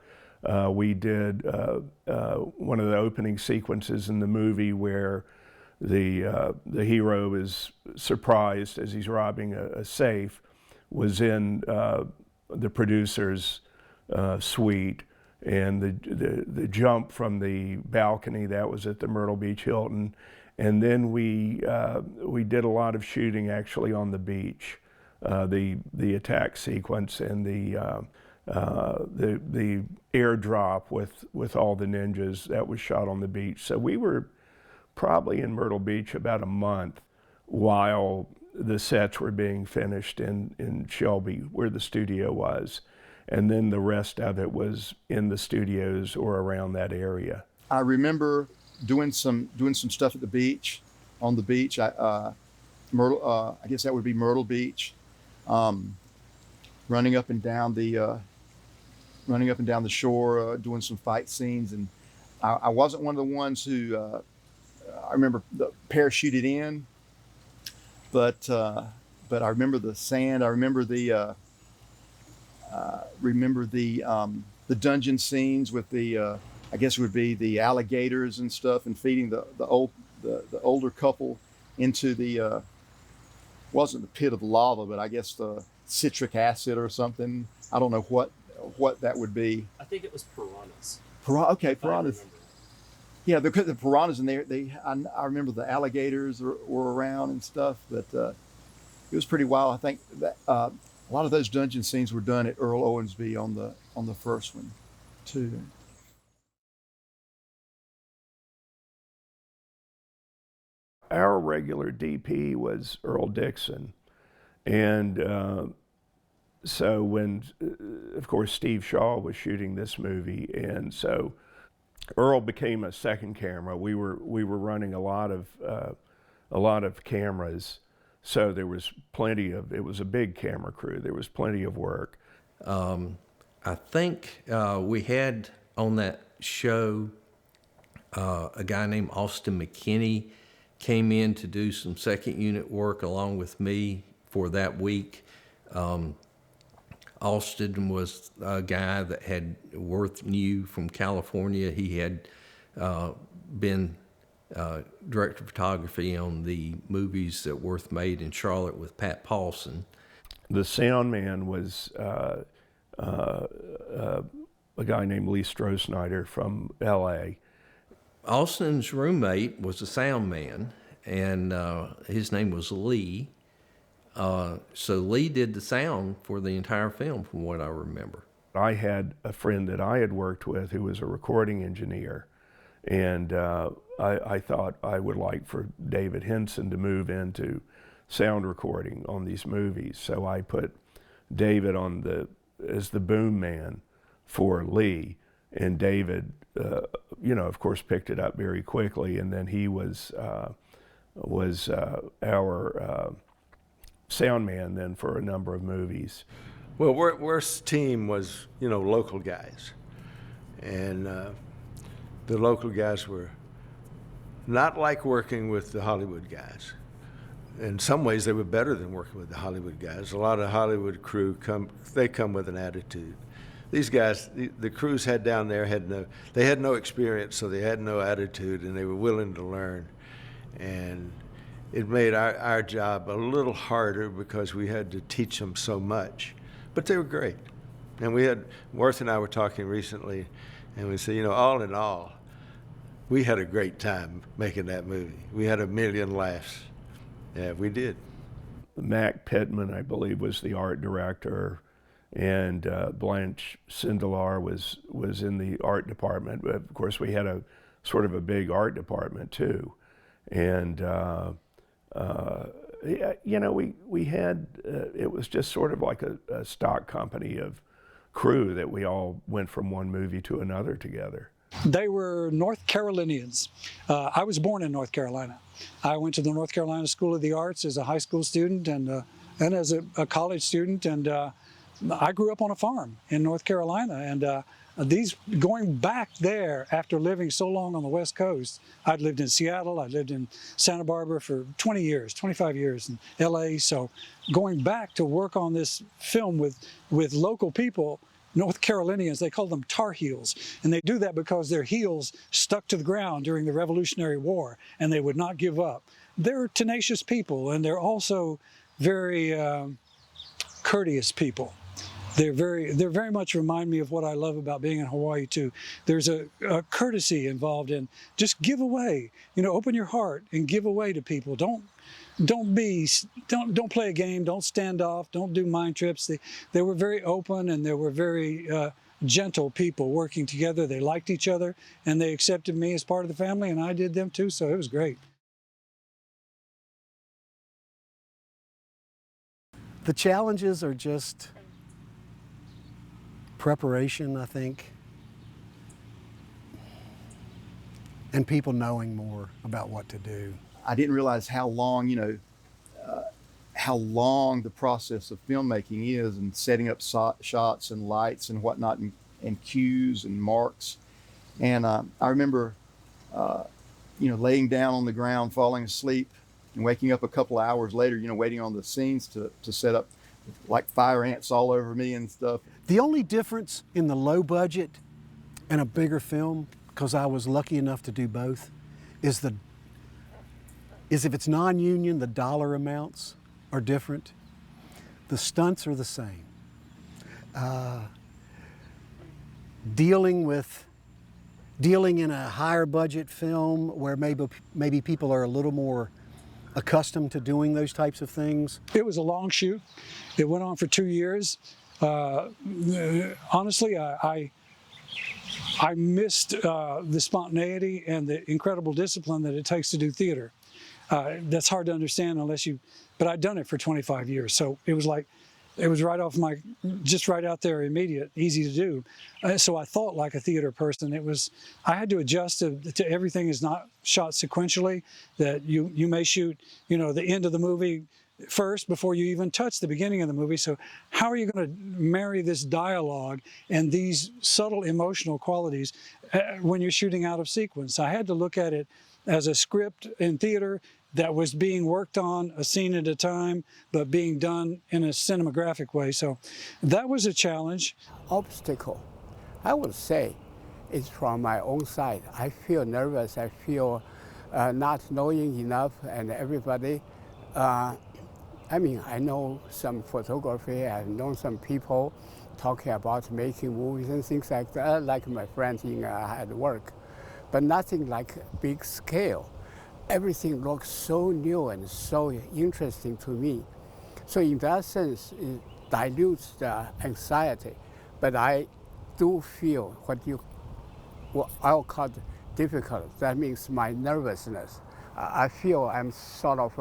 We did one of the opening sequences in the movie where the hero is surprised as he's robbing a safe, was in the producer's suite, and the jump from the balcony, that was at the Myrtle Beach Hilton. And then we did a lot of shooting actually on the beach, the attack sequence and the airdrop with all the ninjas, that was shot on the beach. So we were probably in Myrtle Beach about a month while the sets were being finished in Shelby, where the studio was. And then the rest of it was in the studios or around that area. I remember doing some stuff at the beach, on the beach. I guess that would be Myrtle Beach, running up and down the shore, doing some fight scenes. And I wasn't one of the ones who I remember parachuted in, but I remember the sand. I remember the dungeon scenes with the I guess it would be the alligators and stuff, and feeding the older couple into the wasn't the pit of lava, but I guess the citric acid or something. I don't know what that would be. I think it was piranhas. Okay, piranhas. Yeah, the piranhas in there. I remember the alligators were around and stuff, but it was pretty wild. I think that a lot of those dungeon scenes were done at Earl Owensby on the first one, too. Our regular DP was Earl Dixon, and so when, of course, Steve Shaw was shooting this movie, and so Earl became a second camera. We were running a lot of cameras, so there was it was a big camera crew. There was plenty of work. I think we had on that show a guy named Austin McKinney came in to do some second unit work along with me for that week. Austin was a guy that Worth knew from California. He had been director of photography on the movies that Worth made in Charlotte with Pat Paulson. The sound man was a guy named Lee Strohsnyder from L.A. Austin's roommate was a sound man, and his name was Lee. So Lee did the sound for the entire film, from what I remember. I had a friend that I had worked with who was a recording engineer, and I thought I would like for David Henson to move into sound recording on these movies. So I put David on as the boom man for Lee, and David, of course, picked it up very quickly, and then he was our sound man then for a number of movies. Well, Worth's team was, local guys. And the local guys were not like working with the Hollywood guys. In some ways, they were better than working with the Hollywood guys. A lot of Hollywood crew come with an attitude. These guys, the crews had down there, they had no experience, so they had no attitude, and they were willing to learn. And it made our job a little harder because we had to teach them so much. But they were great. And Worth and I were talking recently, and we said, all in all, we had a great time making that movie. We had 1 million laughs. Yeah, we did. Mac Pittman, I believe, was the art director, and Blanche Sindelar was in the art department. But of course, we had a sort of a big art department too. And we had, it was just sort of like a stock company of crew that we all went from one movie to another together. They were North Carolinians. I was born in North Carolina. I went to the North Carolina School of the Arts as a high school student and as a college student, and I grew up on a farm in North Carolina. And going back there after living so long on the West Coast, I'd lived in Seattle, I lived in Santa Barbara for 20 years, 25 years in LA. So going back to work on this film with local people, North Carolinians, they call them Tar Heels. And they do that because their heels stuck to the ground during the Revolutionary War and they would not give up. They're tenacious people, and they're also very courteous people. They very much remind me of what I love about being in Hawaii too. There's a courtesy involved in just give away, open your heart and give away to people. Don't play a game, don't stand off, don't do mind trips. They were very open, and they were very gentle people working together. They liked each other, and they accepted me as part of the family, and I did them too, so it was great. The challenges are just preparation, I think, and people knowing more about what to do. I didn't realize how long, how long the process of filmmaking is, and setting up shots and lights and whatnot, and cues and marks. And I remember, laying down on the ground, falling asleep, and waking up a couple of hours later, waiting on the scenes to set up, like fire ants all over me and stuff. The only difference in the low budget and a bigger film, because I was lucky enough to do both, is if it's non-union, the dollar amounts are different. The stunts are the same. Dealing in a higher budget film where maybe people are a little more accustomed to doing those types of things. It was a long shoot. It went on for 2 years. Honestly, I missed the spontaneity and the incredible discipline that it takes to do theater. That's hard to understand but I'd done it for 25 years. So it was just right out there, immediate, easy to do. So I thought like a theater person. I had to adjust to everything is not shot sequentially, that you may shoot, the end of the movie first before you even touch the beginning of the movie. So how are you going to marry this dialogue and these subtle emotional qualities when you're shooting out of sequence? I had to look at it as a script in theater that was being worked on a scene at a time, but being done in a cinematographic way. So that was a challenge. Obstacle, I would say, is from my own side. I feel nervous. I feel not knowing enough, and everybody. I mean, I know some photography, I know some people talking about making movies and things like that, like my friends at work, but nothing like big scale. Everything looks so new and so interesting to me. So in that sense, it dilutes the anxiety, but I do feel what I'll call difficult. That means my nervousness. I feel I'm sort of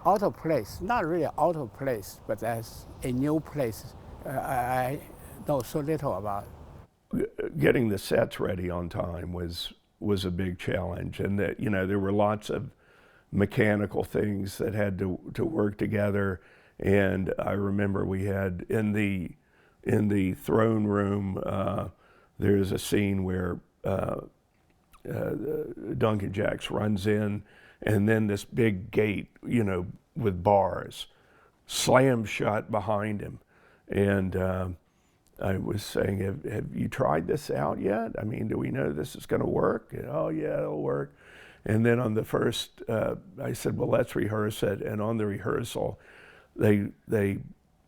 out of place, not really out of place, but as a new place I know so little about. Getting the sets ready on time was a big challenge, and that, you know, there were lots of mechanical things that had to work together. And I remember we had in the throne room, there's a scene where Duncan Jacks runs in, and then this big gate, you know, with bars, slams shut behind him. And I was saying, have you tried this out yet? I mean, do we know this is going to work? And, oh yeah, it'll work. And then on the first, I said, well, let's rehearse it. And on the rehearsal, they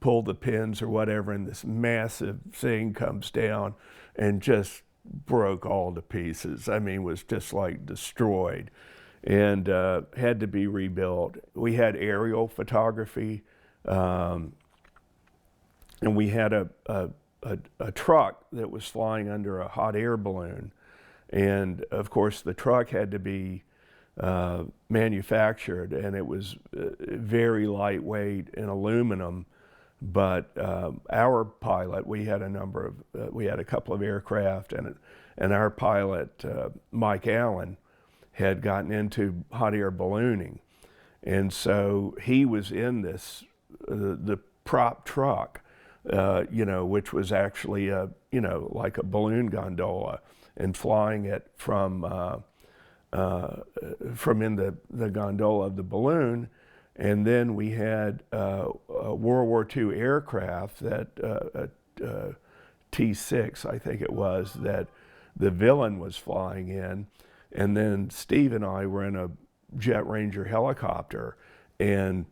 pull the pins or whatever, and this massive thing comes down and just broke all to pieces. I mean, was just like destroyed, and had to be rebuilt. We had aerial photography, and we had a truck that was flying under a hot air balloon. And of course, the truck had to be manufactured, and it was very lightweight in aluminum. But our pilot, we had a couple of aircraft, and our pilot, Mike Allen, had gotten into hot air ballooning, and so he was in this the prop truck, you know, which was actually like a balloon gondola, and flying it from in the gondola of the balloon. And then we had a World War II aircraft, that T-6, I think it was, that the villain was flying in. And then Steve and I were in a Jet Ranger helicopter, and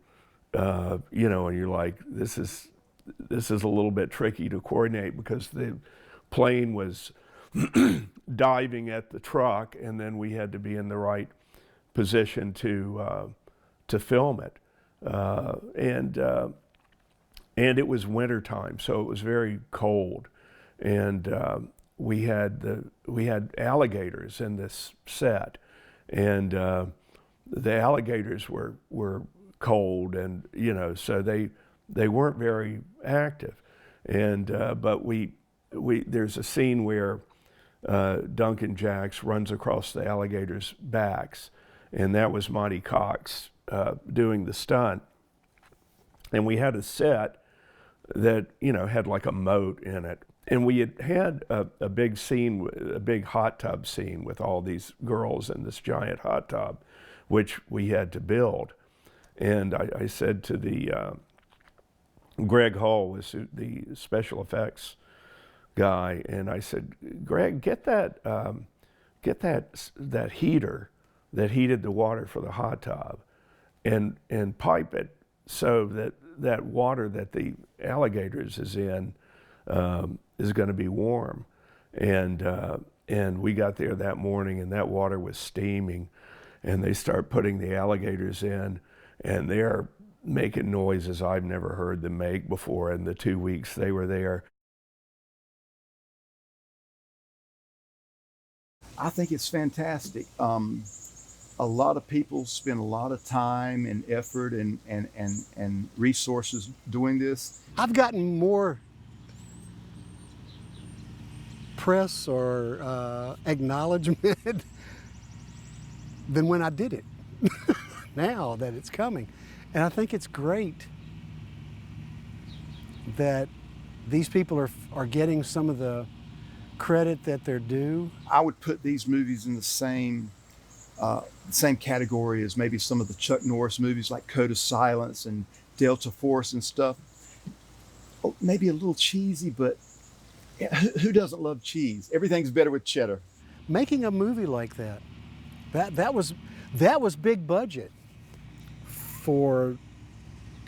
you know, and you're like, this is a little bit tricky to coordinate, because the plane was diving at the truck, and then we had to be in the right position to film it. And it was wintertime, so it was very cold. And we had alligators in this set, and the alligators were cold, and, you know, so they weren't very active. And but there's a scene where Duncan Jacks runs across the alligators' backs, and that was Monty Cox doing the stunt. And we had a set that, you know, had like a moat in it. And we had a big scene, a big hot tub scene with all these girls in this giant hot tub, which we had to build. And I said to the, Greg Hull was the special effects guy, and I said, Greg, get that heater that heated the water for the hot tub, and pipe it so that water that the alligators is in is going to be warm. And we got there that morning, and that water was steaming, and they start putting the alligators in, and they're making noises I've never heard them make before in the 2 weeks they were there. I think it's fantastic. A lot of people spend a lot of time and effort and resources doing this. I've gotten more press or acknowledgement than when I did it, now that it's coming. And I think it's great that these people are getting some of the credit that they're due. I would put these movies in the same category as maybe some of the Chuck Norris movies like Code of Silence and Delta Force and stuff. Oh, maybe a little cheesy, but who doesn't love cheese? Everything's better with cheddar. Making a movie like that That was big budget for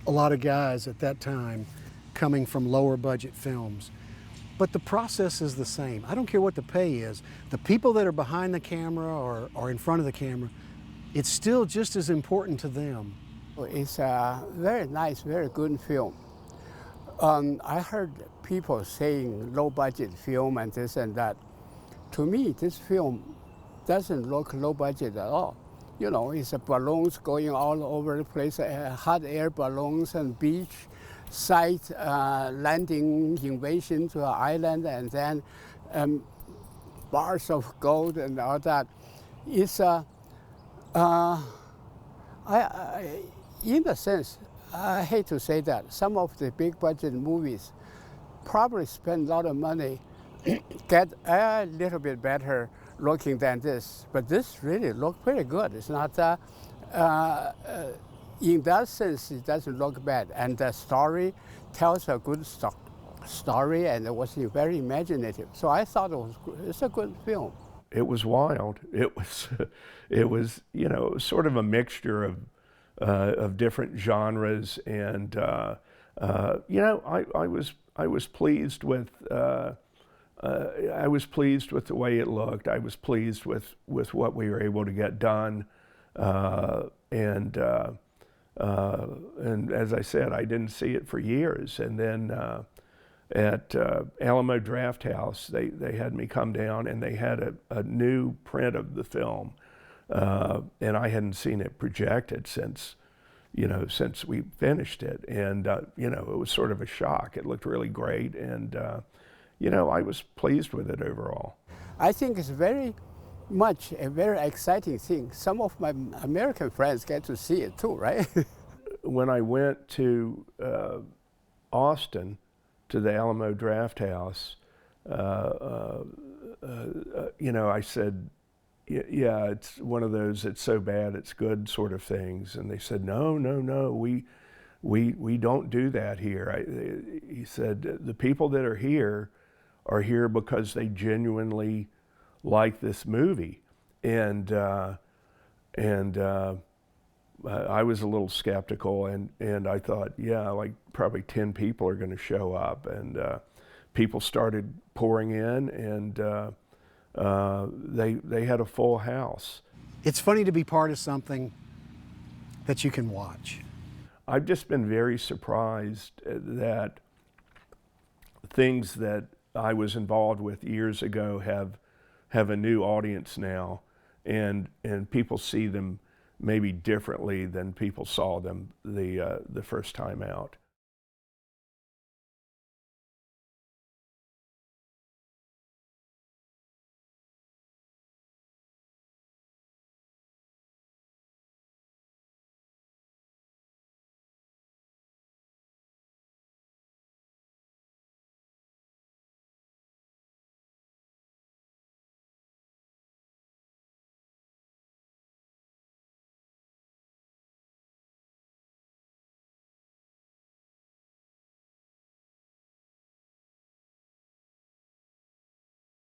a lot of guys at that time coming from lower budget films. But the process is the same. I don't care what the pay is. The people that are behind the camera or in front of the camera, it's still just as important to them. It's a very nice, very good film. I heard people saying low budget film and this and that. To me, this film doesn't look low budget at all. You know, it's balloons going all over the place, hot air balloons and beach site landing invasion to an island, and then bars of gold and all that. It's in a sense, I hate to say that, some of the big budget movies probably spend a lot of money, get a little bit better looking than this, but this really looks pretty good. It's not, in that sense, it doesn't look bad. And the story tells a good story, and it was very imaginative. So I thought it's a good film. It was wild. It was, you know, sort of a mixture of different genres, and you know, I was pleased with. I was pleased with the way it looked. I was pleased with what we were able to get done, and as I said, I didn't see it for years. And then at Alamo Drafthouse, they had me come down, and they had a new print of the film, and I hadn't seen it projected since we finished it, and you know, it was sort of a shock. It looked really great, and you know, I was pleased with it overall. I think it's very much a very exciting thing. Some of my American friends get to see it too, right? When I went to Austin, to the Alamo Drafthouse, you know, I said, yeah, it's one of those it's so bad it's good sort of things. And they said, no, we don't do that here. He said, the people that are here because they genuinely like this movie. And I was a little skeptical, and I thought, yeah, like probably 10 people are going to show up, and people started pouring in, and they had a full house. It's funny to be part of something that you can watch. I've just been very surprised that things that I was involved with years ago have a new audience now, and people see them maybe differently than people saw them the first time out.